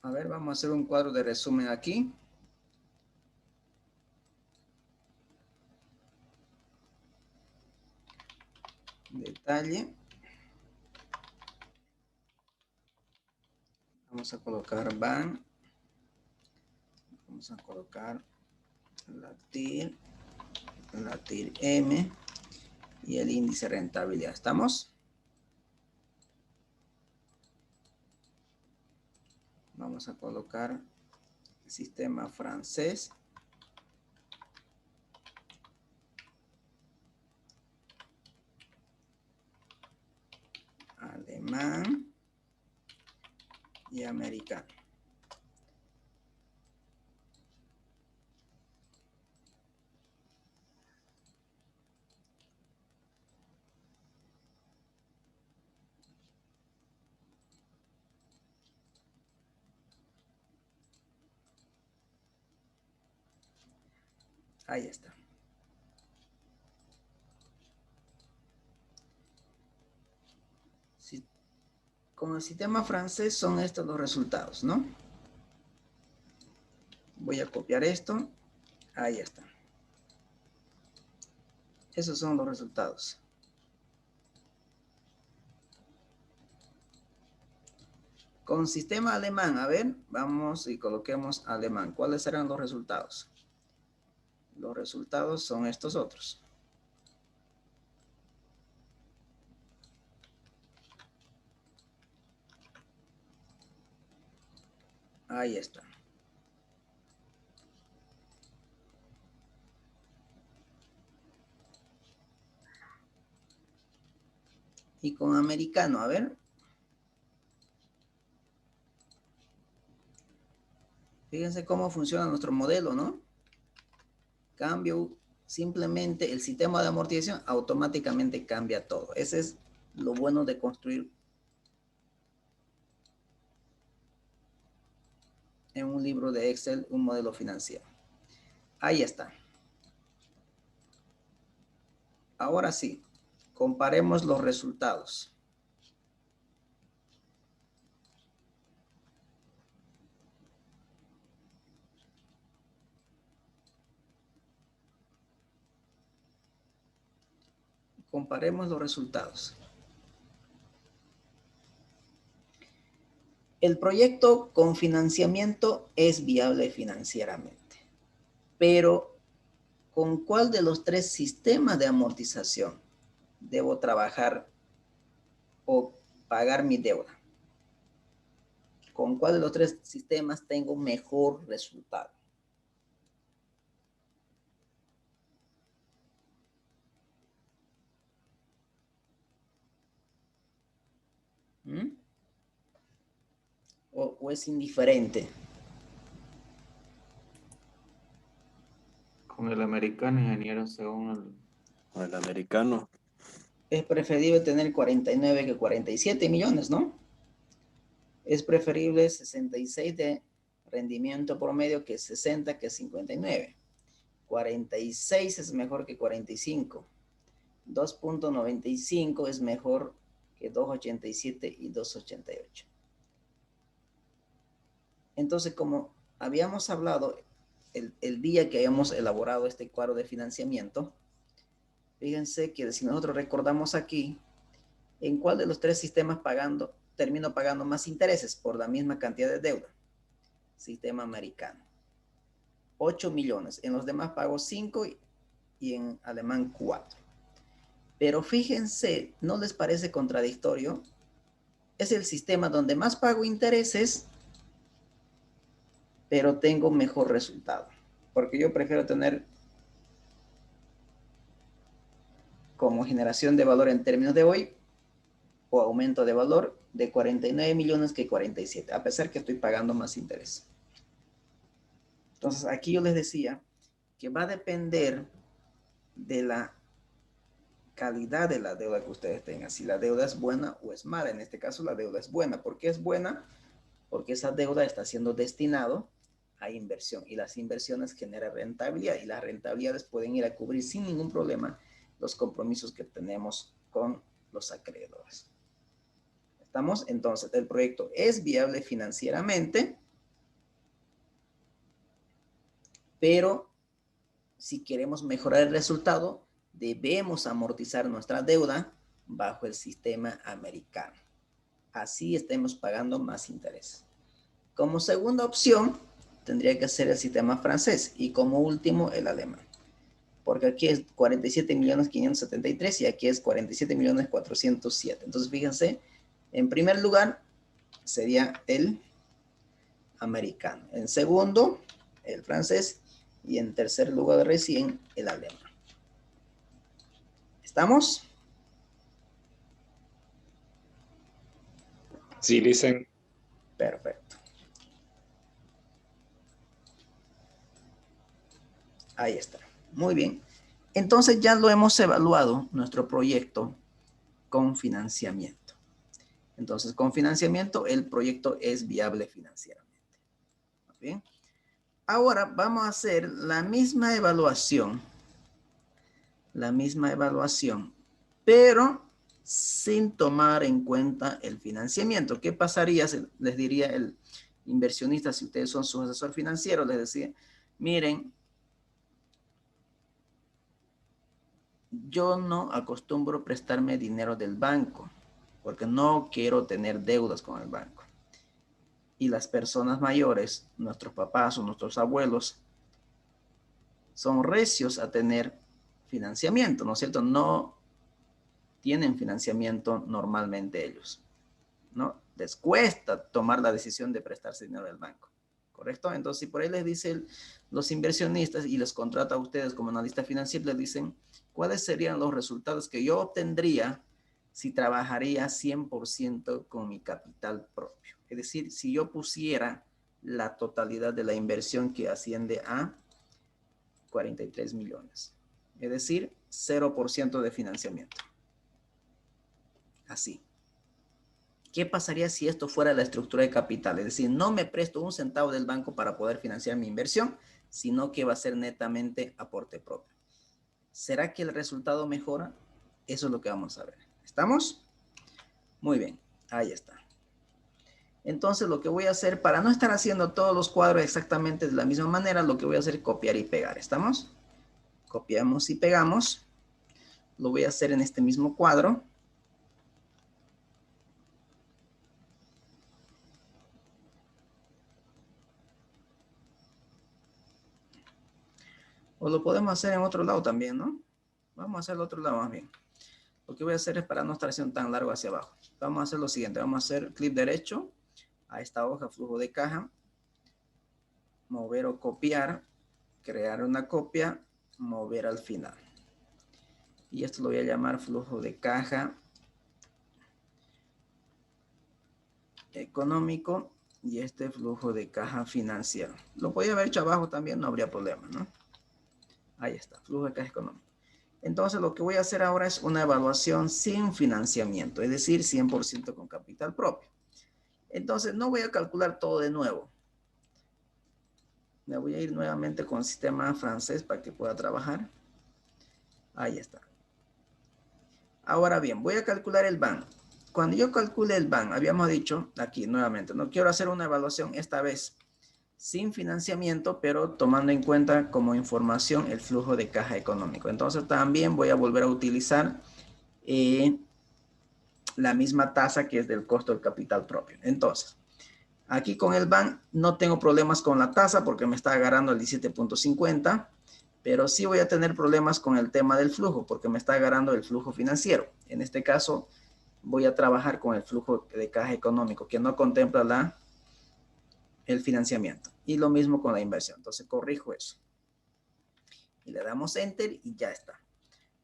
A ver, vamos a hacer un cuadro de resumen aquí. Detalle. Vamos a colocar van. Vamos a colocar la TIR M y el índice de rentabilidad. ¿Estamos? Vamos a colocar el sistema francés. Alemán y americano. Ahí está. Con el sistema francés son estos los resultados, ¿no? Voy a copiar esto. Ahí está. Esos son los resultados. Con sistema alemán, a ver, vamos y coloquemos alemán. ¿Cuáles serán los resultados? Los resultados son estos otros. Ahí está. Y con americano, a ver. Fíjense cómo funciona nuestro modelo, ¿no? Cambio, simplemente el sistema de amortización automáticamente cambia todo. Ese es lo bueno de construir en un libro de Excel un modelo financiero. Ahí está. Ahora sí, comparemos los resultados. Comparemos los resultados. El proyecto con financiamiento es viable financieramente, pero ¿con cuál de los tres sistemas de amortización debo trabajar o pagar mi deuda? ¿Con cuál de los tres sistemas tengo mejor resultado? ¿O es indiferente? Con el americano, ingeniero, según El americano. Es preferible tener 49 que 47 millones, ¿no? Es preferible 66 de rendimiento promedio que 60 que 59. 46 es mejor que 45. 2.95 es mejor que 2.87 y 2.88. Entonces, como habíamos hablado el día que habíamos elaborado este cuadro de financiamiento, fíjense que si nosotros recordamos aquí, ¿en cuál de los tres sistemas termino pagando más intereses por la misma cantidad de deuda? Sistema americano. 8 millones. En los demás pago 5 y en alemán 4. Pero fíjense, ¿no les parece contradictorio? Es el sistema donde más pago intereses, pero tengo mejor resultado. Porque yo prefiero tener como generación de valor en términos de hoy o aumento de valor de 49 millones que 47, a pesar que estoy pagando más interés. Entonces, aquí yo les decía que va a depender de la calidad de la deuda que ustedes tengan, si la deuda es buena o es mala. En este caso, la deuda es buena. ¿Por qué es buena? Porque esa deuda está siendo destinado a inversión y las inversiones generan rentabilidad y las rentabilidades pueden ir a cubrir sin ningún problema los compromisos que tenemos con los acreedores. ¿Estamos? Entonces, el proyecto es viable financieramente, pero si queremos mejorar el resultado, debemos amortizar nuestra deuda bajo el sistema americano. Así estemos pagando más interés. Como segunda opción, tendría que ser el sistema francés y como último el alemán. Porque aquí es 47.573.000 y aquí es 47.407.000. Entonces, fíjense, en primer lugar sería el americano. En segundo, el francés. Y en tercer lugar recién el alemán. ¿Estamos? Sí, dicen. Perfecto. Ahí está. Muy bien. Entonces ya lo hemos evaluado, nuestro proyecto con financiamiento. Entonces, con financiamiento, el proyecto es viable financieramente. ¿Bien? Ahora vamos a hacer la misma evaluación, pero sin tomar en cuenta el financiamiento. ¿Qué pasaría? Les diría el inversionista, si ustedes son su asesor financiero, les decía, miren, yo no acostumbro prestarme dinero del banco porque no quiero tener deudas con el banco. Y las personas mayores, nuestros papás o nuestros abuelos, son recios a tener financiamiento, ¿no es cierto? No tienen financiamiento normalmente ellos, ¿no? Les cuesta tomar la decisión de prestarse dinero del banco, ¿correcto? Entonces, si por ahí les dicen los inversionistas y les contrata a ustedes como analista financiero, les dicen, ¿cuáles serían los resultados que yo obtendría si trabajaría 100% con mi capital propio? Es decir, si yo pusiera la totalidad de la inversión que asciende a 43 millones. Es decir, 0% de financiamiento. Así. ¿Qué pasaría si esto fuera la estructura de capital? Es decir, no me presto un centavo del banco para poder financiar mi inversión, sino que va a ser netamente aporte propio. ¿Será que el resultado mejora? Eso es lo que vamos a ver. ¿Estamos? Muy bien, ahí está. Entonces, lo que voy a hacer, para no estar haciendo todos los cuadros exactamente de la misma manera, lo que voy a hacer es copiar y pegar. ¿Estamos? Copiamos y pegamos. Lo voy a hacer en este mismo cuadro. O lo podemos hacer en otro lado también, ¿no? Vamos a hacer el otro lado más bien. Lo que voy a hacer es para no estar haciendo tan largo hacia abajo. Vamos a hacer lo siguiente. Vamos a hacer clic derecho a esta hoja, flujo de caja. Mover o copiar. Crear una copia. Mover al final. Y esto lo voy a llamar flujo de caja económico. Y este flujo de caja financiero. Lo podía haber hecho abajo también, no habría problema, ¿no? Ahí está, flujo de caja económico. Entonces, lo que voy a hacer ahora es una evaluación sin financiamiento, es decir, 100% con capital propio. Entonces, no voy a calcular todo de nuevo. Me voy a ir nuevamente con el sistema francés para que pueda trabajar. Ahí está. Ahora bien, voy a calcular el BAN. Cuando yo calcule el BAN, habíamos dicho aquí nuevamente, no quiero hacer una evaluación esta vez sin financiamiento, pero tomando en cuenta como información el flujo de caja económico. Entonces también voy a volver a utilizar la misma tasa que es del costo del capital propio. Entonces, aquí con el BAN no tengo problemas con la tasa porque me está agarrando el 17.50, pero sí voy a tener problemas con el tema del flujo porque me está agarrando el flujo financiero. En este caso, voy a trabajar con el flujo de caja económico que no contempla el financiamiento. Y lo mismo con la inversión. Entonces corrijo eso. Y le damos Enter y ya está.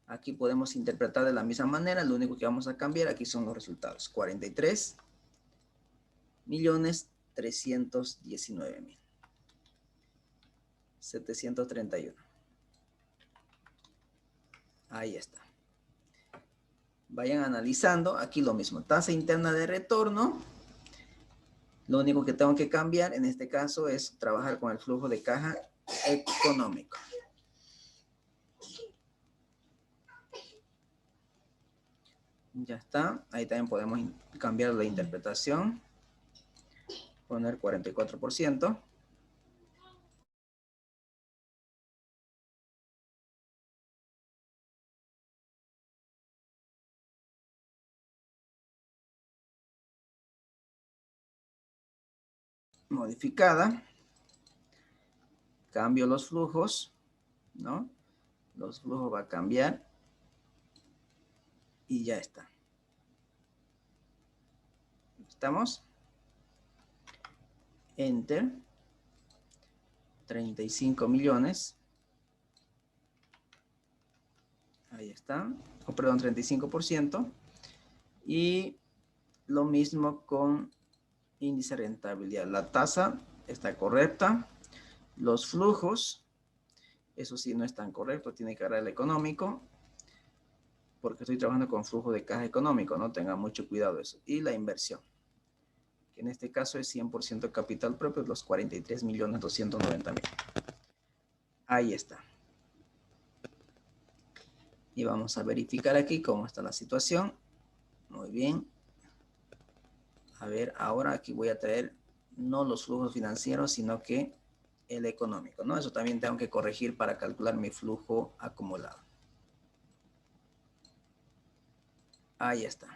Aquí podemos interpretar de la misma manera. Lo único que vamos a cambiar aquí son los resultados. 43.319.731. Ahí está. Vayan analizando. Aquí lo mismo. Tasa interna de retorno. Lo único que tengo que cambiar en este caso es trabajar con el flujo de caja económico. Ya está. Ahí también podemos cambiar la interpretación. Poner 44%. Modificada. Cambio los flujos, ¿no? Los flujos va a cambiar. Y ya está. ¿Estamos? Enter. 35 millones. Ahí está. Oh, perdón, 35%. Y lo mismo con índice de rentabilidad. La tasa está correcta. Los flujos, eso sí no es tan correcto. Tiene que agarrar el económico. Porque estoy trabajando con flujo de caja económico, ¿no? Tengan mucho cuidado eso. Y la inversión, que en este caso es 100% capital propio, los 43.290.000. Ahí está. Y vamos a verificar aquí cómo está la situación. Muy bien. A ver, ahora aquí voy a traer no los flujos financieros, sino que el económico, ¿no? Eso también tengo que corregir para calcular mi flujo acumulado. Ahí está.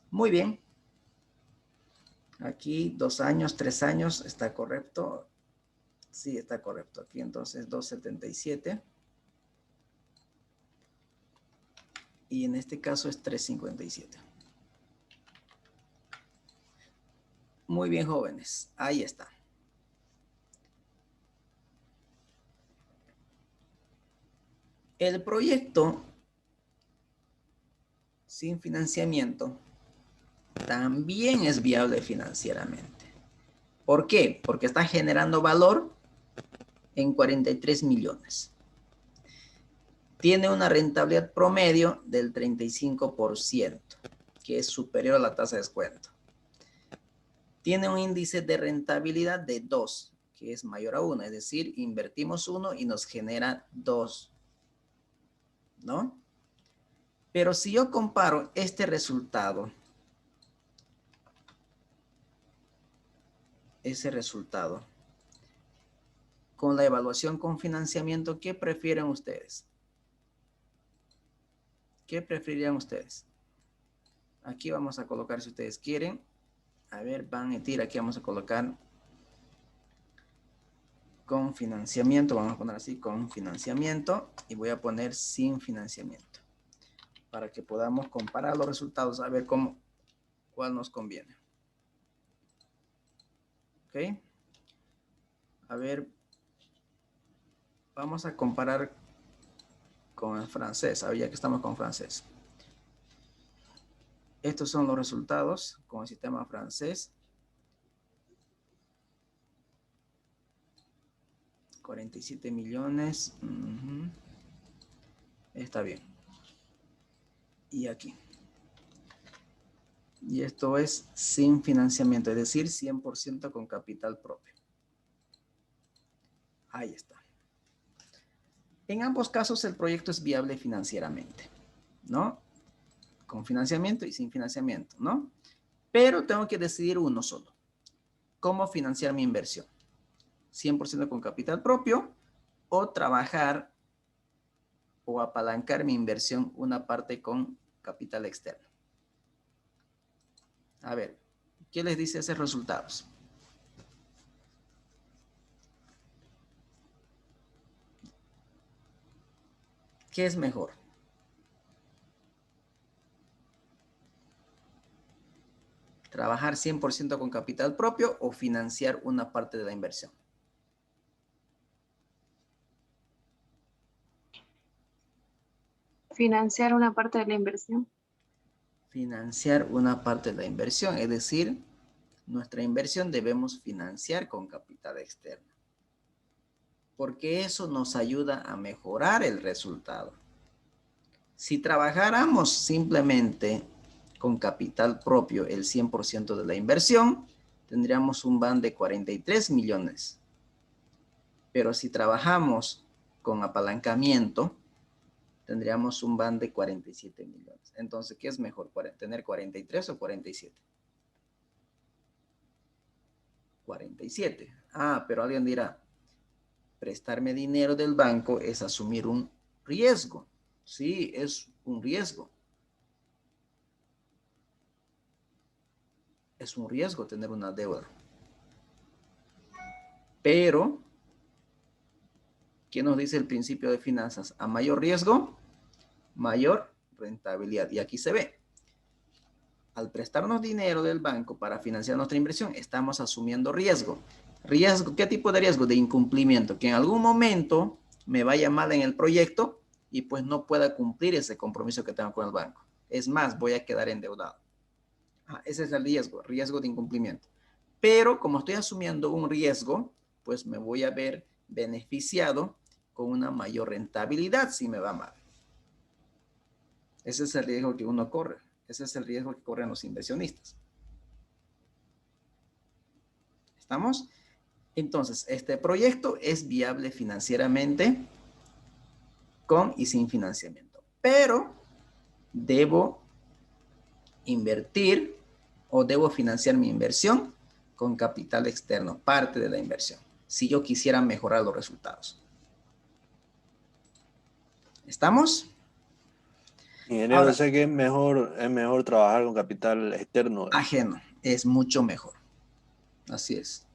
Muy bien. Aquí 2 años, 3 años, ¿está correcto? Sí, está correcto. Aquí entonces 277. Y en este caso es 357. Muy bien, jóvenes. Ahí está. El proyecto sin financiamiento también es viable financieramente. ¿Por qué? Porque está generando valor en 43 millones. Tiene una rentabilidad promedio del 35%, que es superior a la tasa de descuento. Tiene un índice de rentabilidad de 2, que es mayor a 1, es decir, invertimos 1 y nos genera 2, ¿no? Pero si yo comparo este resultado, ese resultado, con la evaluación con financiamiento, ¿qué prefieren ustedes? ¿Qué preferirían ustedes? Aquí vamos a colocar, si ustedes quieren, a ver, van a tirar, aquí vamos a colocar con financiamiento, vamos a poner así, con financiamiento, y voy a poner sin financiamiento, para que podamos comparar los resultados, a ver cuál nos conviene. ¿Ok? A ver, vamos a comparar con el francés, ya que estamos con francés. Estos son los resultados con el sistema francés. 47 millones. Está bien. Y aquí. Y esto es sin financiamiento, es decir, 100% con capital propio. Ahí está. En ambos casos el proyecto es viable financieramente, ¿no? Con financiamiento y sin financiamiento, ¿no? Pero tengo que decidir uno solo. ¿Cómo financiar mi inversión? 100% con capital propio o trabajar o apalancar mi inversión una parte con capital externo. A ver, ¿qué les dice esos resultados? ¿Qué es mejor? ¿Trabajar 100% con capital propio o financiar una parte de la inversión? Financiar una parte de la inversión. Financiar una parte de la inversión, es decir, nuestra inversión debemos financiar con capital externo, porque eso nos ayuda a mejorar el resultado. Si trabajáramos simplemente con capital propio el 100% de la inversión, tendríamos un BAN de 43 millones. Pero si trabajamos con apalancamiento, tendríamos un BAN de 47 millones. Entonces, ¿qué es mejor? ¿Tener 43 o 47? 47. Ah, pero alguien dirá, prestarme dinero del banco es asumir un riesgo. Sí, es un riesgo. Es un riesgo tener una deuda. Pero, ¿qué nos dice el principio de finanzas? A mayor riesgo, mayor rentabilidad. Y aquí se ve. Al prestarnos dinero del banco para financiar nuestra inversión, estamos asumiendo riesgo. ¿Riesgo? ¿Qué tipo de riesgo? De incumplimiento. Que en algún momento me vaya mal en el proyecto y pues no pueda cumplir ese compromiso que tengo con el banco. Es más, voy a quedar endeudado. Ese es el riesgo de incumplimiento. Pero como estoy asumiendo un riesgo, pues me voy a ver beneficiado con una mayor rentabilidad si me va mal. Ese es el riesgo que uno corre. Ese es el riesgo que corren los inversionistas. ¿Estamos? Entonces, este proyecto es viable financieramente con y sin financiamiento. pero debo invertir o debo financiar mi inversión con capital externo, parte de la inversión, si yo quisiera mejorar los resultados. ¿Estamos? Ingeniero, Ahora, sé que es mejor trabajar con capital externo. ajeno, es mucho mejor. Así es.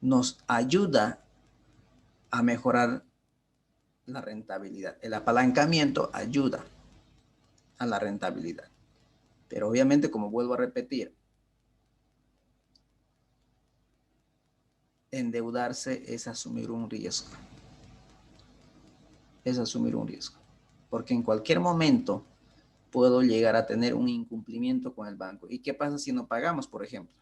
Nos ayuda a mejorar la rentabilidad. El apalancamiento ayuda a la rentabilidad. Pero obviamente, como vuelvo a repetir, endeudarse es asumir un riesgo. Es asumir un riesgo. Porque en cualquier momento puedo llegar a tener un incumplimiento con el banco. ¿Y qué pasa si no pagamos, por ejemplo?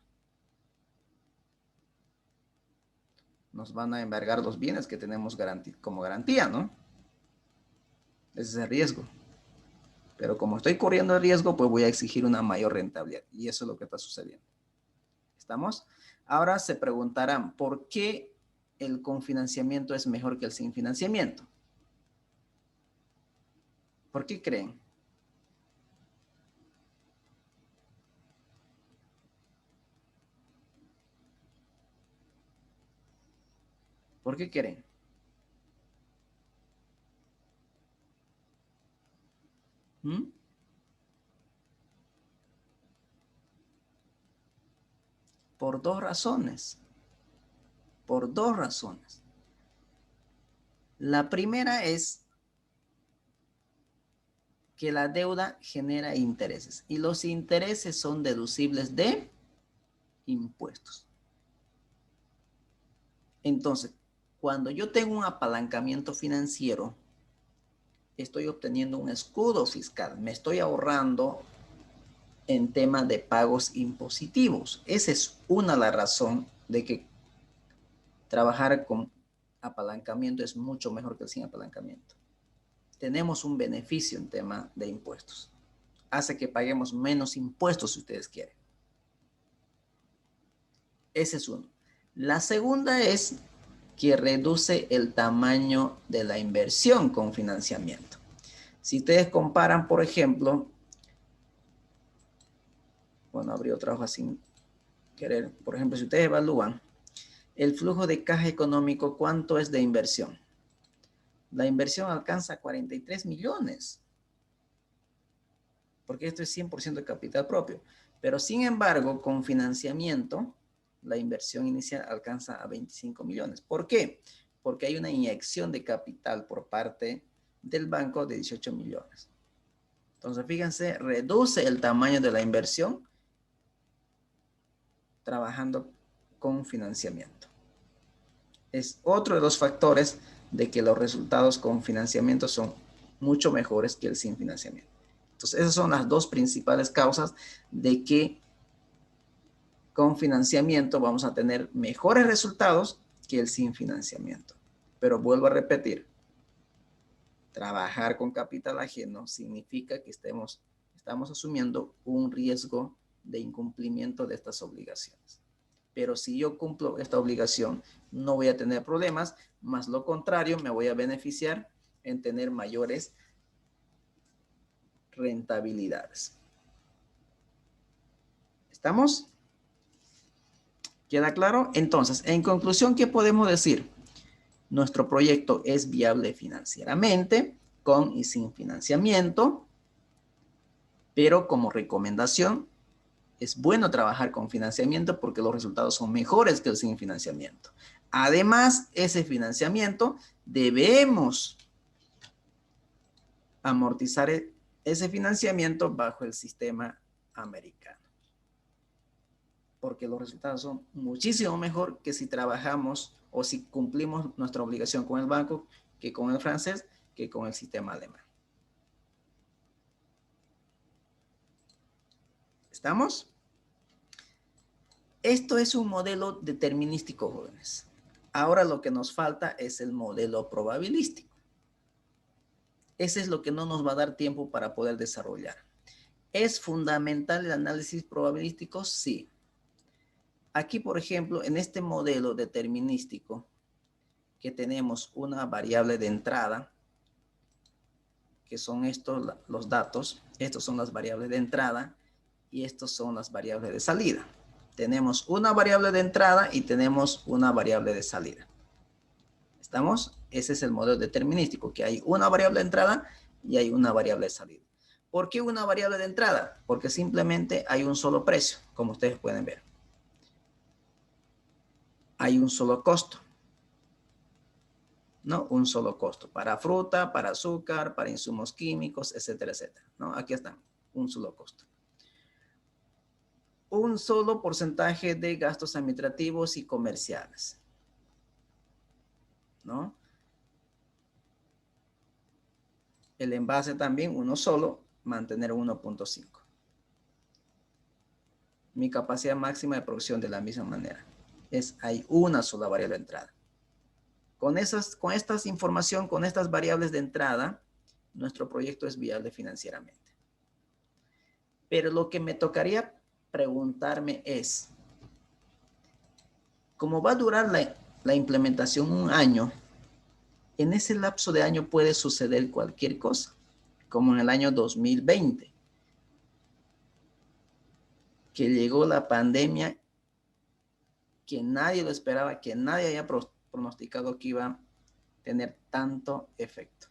Nos van a embargar los bienes que tenemos como garantía, ¿no? Ese es el riesgo. Pero como estoy corriendo el riesgo, pues voy a exigir una mayor rentabilidad. Y eso es lo que está sucediendo. ¿Estamos? Ahora se preguntarán, ¿por qué el confinanciamiento es mejor que el sin financiamiento? ¿Por qué creen? ¿Por qué creen? ¿Mm? Por dos razones. Por dos razones. La primera es que la deuda genera intereses y los intereses son deducibles de impuestos. Entonces, cuando yo tengo un apalancamiento financiero, estoy obteniendo un escudo fiscal, me estoy ahorrando en tema de pagos impositivos. Esa es una de las razones de que trabajar con apalancamiento es mucho mejor que el sin apalancamiento. Tenemos un beneficio en tema de impuestos. Hace que paguemos menos impuestos si ustedes quieren. Ese es uno. La segunda es que reduce el tamaño de la inversión con financiamiento. Si ustedes comparan, por ejemplo, bueno, abrí otra hoja sin querer. Por ejemplo, si ustedes evalúan el flujo de caja económico, ¿cuánto es de inversión? La inversión alcanza 43 millones. Porque esto es 100% de capital propio. Pero sin embargo, con financiamiento, la inversión inicial alcanza a 25 millones. ¿Por qué? Porque hay una inyección de capital por parte del banco de 18 millones. Entonces, fíjense, reduce el tamaño de la inversión trabajando con financiamiento. Es otro de los factores de que los resultados con financiamiento son mucho mejores que el sin financiamiento. Entonces, esas son las dos principales causas de que con financiamiento vamos a tener mejores resultados que el sin financiamiento. Pero vuelvo a repetir, trabajar con capital ajeno significa que estamos asumiendo un riesgo de incumplimiento de estas obligaciones. Pero si yo cumplo esta obligación, no voy a tener problemas, más lo contrario, me voy a beneficiar en tener mayores rentabilidades. ¿Estamos? ¿Queda claro? Entonces, en conclusión, ¿qué podemos decir? Nuestro proyecto es viable financieramente, con y sin financiamiento, pero como recomendación, es bueno trabajar con financiamiento porque los resultados son mejores que el sin financiamiento. Además, ese financiamiento debemos amortizar ese financiamiento bajo el sistema americano. Porque los resultados son muchísimo mejor que si trabajamos o si cumplimos nuestra obligación con el banco, que con el francés, que con el sistema alemán. ¿Estamos? Esto es un modelo determinístico, jóvenes. Ahora lo que nos falta es el modelo probabilístico. Ese es lo que no nos va a dar tiempo para poder desarrollar. ¿Es fundamental el análisis probabilístico? Sí. Aquí, por ejemplo, en este modelo determinístico, que tenemos una variable de entrada, que son estos los datos. Estos son las variables de entrada y estos son las variables de salida. Tenemos una variable de entrada y tenemos una variable de salida. ¿Estamos? Ese es el modelo determinístico, que hay una variable de entrada y hay una variable de salida. ¿Por qué una variable de entrada? Porque simplemente hay un solo precio, como ustedes pueden ver. Hay un solo costo. ¿No? Un solo costo. Para fruta, para azúcar, para insumos químicos, etcétera, etcétera. ¿No? Aquí están. Un solo costo. Un solo porcentaje de gastos administrativos y comerciales. ¿No? El envase también, uno solo, mantener 1.5. Mi capacidad máxima de producción de la misma manera. Hay una sola variable de entrada. Con esta información, con estas variables de entrada, nuestro proyecto es viable financieramente. Pero lo que me tocaría preguntarme es, ¿cómo va a durar la implementación un año? En ese lapso de año puede suceder cualquier cosa, como en el año 2020, que llegó la pandemia, que nadie lo esperaba, que nadie había pronosticado que iba a tener tanto efecto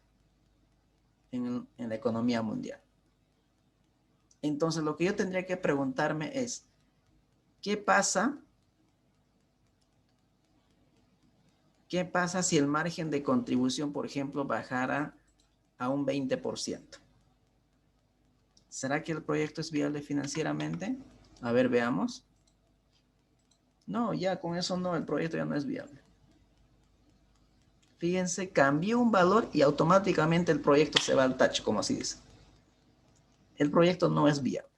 en la economía mundial. Entonces, lo que yo tendría que preguntarme es, ¿qué pasa? ¿Qué pasa si el margen de contribución, por ejemplo, bajara a un 20%? ¿Será que el proyecto es viable financieramente? A ver, veamos. No, ya con eso no, el proyecto ya no es viable. Fíjense, cambió un valor y automáticamente el proyecto se va al tacho, como así dice. El proyecto no es viable.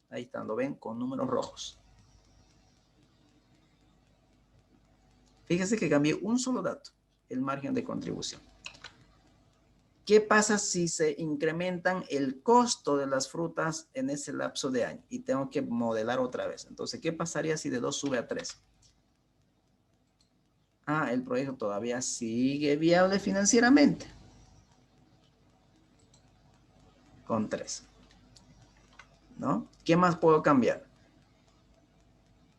Ahí están, lo ven con números rojos. Fíjense que cambié un solo dato, el margen de contribución. ¿Qué pasa si se incrementan el costo de las frutas en ese lapso de año? Y tengo que modelar otra vez. Entonces, ¿qué pasaría si de 2 sube a 3? Ah, el proyecto todavía sigue viable financieramente. Con 3. ¿No? ¿Qué más puedo cambiar?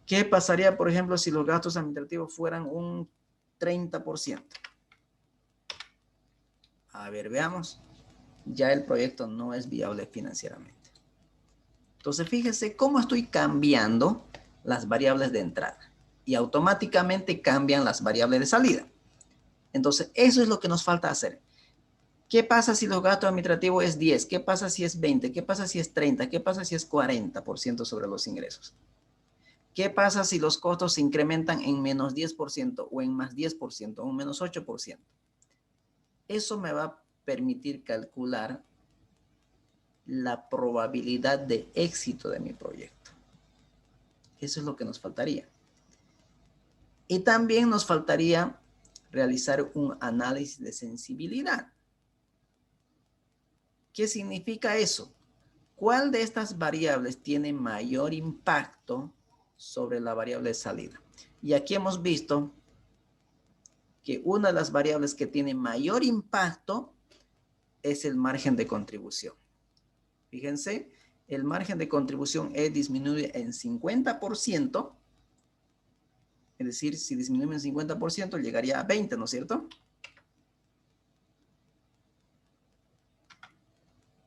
¿Qué pasaría, por ejemplo, si los gastos administrativos fueran un 30%? A ver, veamos. Ya el proyecto no es viable financieramente. Entonces, fíjese cómo estoy cambiando las variables de entrada y automáticamente cambian las variables de salida. Entonces, eso es lo que nos falta hacer. ¿Qué pasa si los gastos administrativos es 10? ¿Qué pasa si es 20? ¿Qué pasa si es 30? ¿Qué pasa si es 40% sobre los ingresos? ¿Qué pasa si los costos se incrementan en menos 10% o en más 10% o en menos 8%? Eso me va a permitir calcular la probabilidad de éxito de mi proyecto. Eso es lo que nos faltaría. Y también nos faltaría realizar un análisis de sensibilidad. ¿Qué significa eso? ¿Cuál de estas variables tiene mayor impacto sobre la variable de salida? Y aquí hemos visto que una de las variables que tiene mayor impacto es el margen de contribución. Fíjense, el margen de contribución es disminuye en 50%. Es decir, si disminuye en 50%, llegaría a 20, ¿no es cierto?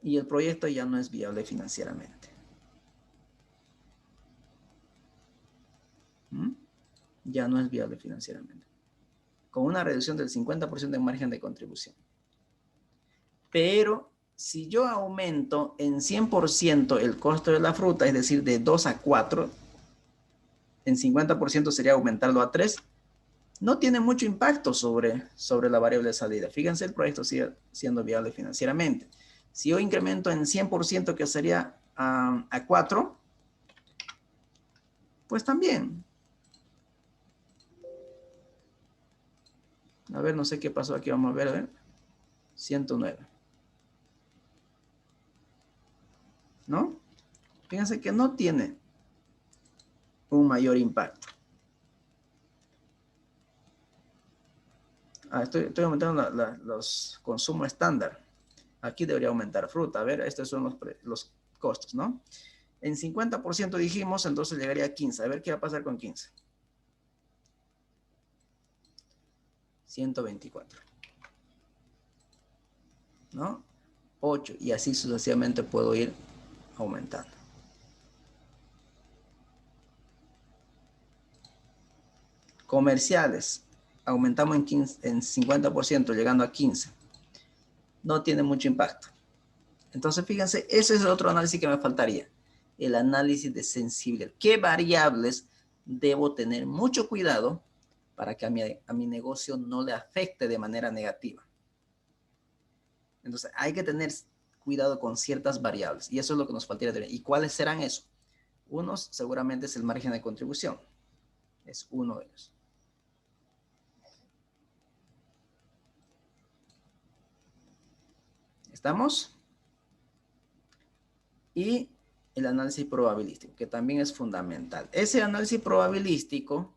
Y el proyecto ya no es viable financieramente. Ya no es viable financieramente. Con una reducción del 50% en margen de contribución. Pero si yo aumento en 100% el costo de la fruta, es decir, de 2 a 4, en 50% sería aumentarlo a 3, no tiene mucho impacto sobre la variable de salida. Fíjense, el proyecto sigue siendo viable financieramente. Si yo incremento en 100%, que sería a 4, pues también. A ver, no sé qué pasó aquí, vamos a ver. 109. ¿No? Fíjense que no tiene un mayor impacto. Estoy aumentando los consumos estándar. Aquí debería aumentar fruta. A ver, estos son los costos, ¿no? En 50% dijimos, entonces llegaría a 15. A ver qué va a pasar con 15. 124. ¿No? 8. Y así sucesivamente puedo ir aumentando. Comerciales. Aumentamos en 50%, llegando a 15. No tiene mucho impacto. Entonces, fíjense, ese es el otro análisis que me faltaría. El análisis de sensibilidad. ¿Qué variables debo tener mucho cuidado para que a mi negocio no le afecte de manera negativa? Entonces, hay que tener cuidado con ciertas variables. Y eso es lo que nos faltaría tener. ¿Y cuáles serán esos? Unos seguramente es el margen de contribución. Es uno de ellos. ¿Estamos? Y el análisis probabilístico, que también es fundamental. Ese análisis probabilístico,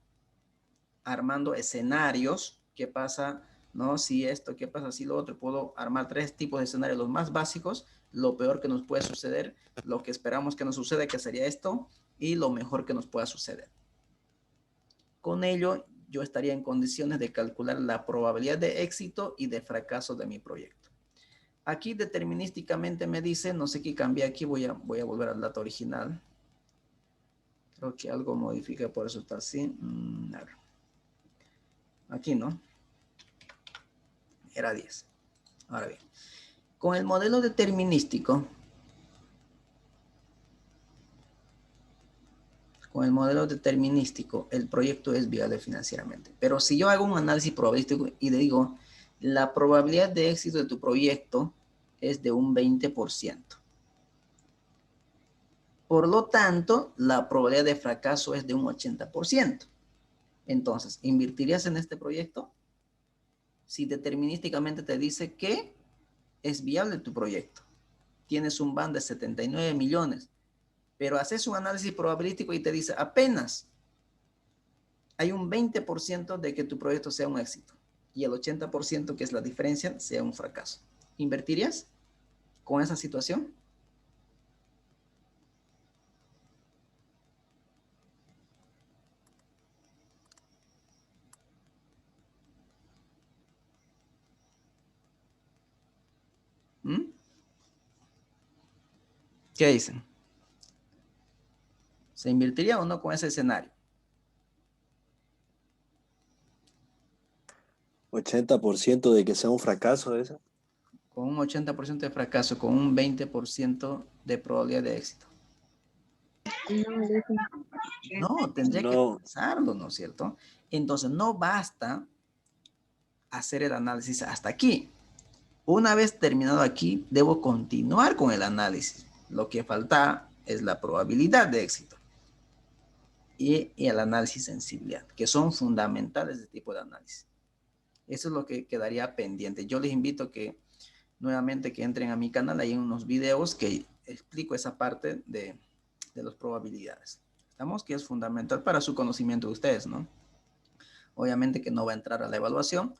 armando escenarios, ¿qué pasa, no? Si esto, ¿qué pasa si lo otro? Puedo armar 3 tipos de escenarios, los más básicos, lo peor que nos puede suceder, lo que esperamos que nos suceda, que sería esto, y lo mejor que nos pueda suceder. Con ello, yo estaría en condiciones de calcular la probabilidad de éxito y de fracaso de mi proyecto. Aquí determinísticamente me dice, no sé qué cambié aquí, voy a volver al dato original. Creo que algo modifica, por eso está así. A ver. Aquí no. Era 10. Ahora bien, con el modelo determinístico, el proyecto es viable financieramente. Pero si yo hago un análisis probabilístico y le digo, la probabilidad de éxito de tu proyecto es de un 20%. Por lo tanto, la probabilidad de fracaso es de un 80%. Entonces, ¿invertirías en este proyecto? Si determinísticamente te dice que es viable tu proyecto. Tienes un BAN de 79 millones, pero haces un análisis probabilístico y te dice apenas hay un 20% de que tu proyecto sea un éxito y el 80% que es la diferencia sea un fracaso. ¿Invertirías con esa situación? ¿Qué dicen? ¿Se invertiría o no con ese escenario? 80% de que sea un fracaso eso. Con un 80% de fracaso, con un 20% de probabilidad de éxito. No, tendría que pensarlo, ¿no es cierto? Entonces, no basta hacer el análisis hasta aquí. Una vez terminado aquí, debo continuar con el análisis. Lo que falta es la probabilidad de éxito y el análisis de sensibilidad, que son fundamentales de este tipo de análisis. Eso es lo que quedaría pendiente. Yo les invito que nuevamente que entren a mi canal. Hay unos videos que explico esa parte de las probabilidades. ¿Estamos? Que es fundamental para su conocimiento de ustedes, ¿no? Obviamente que no va a entrar a la evaluación,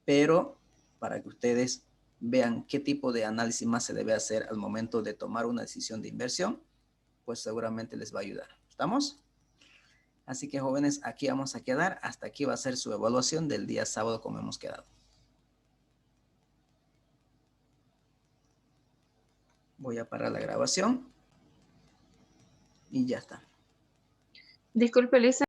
pero para que ustedes vean qué tipo de análisis más se debe hacer al momento de tomar una decisión de inversión, pues seguramente les va a ayudar. ¿Estamos? Así que jóvenes, aquí vamos a quedar. Hasta aquí va a ser su evaluación del día sábado como hemos quedado. Voy a parar la grabación y ya está. Disculpe, Lisa.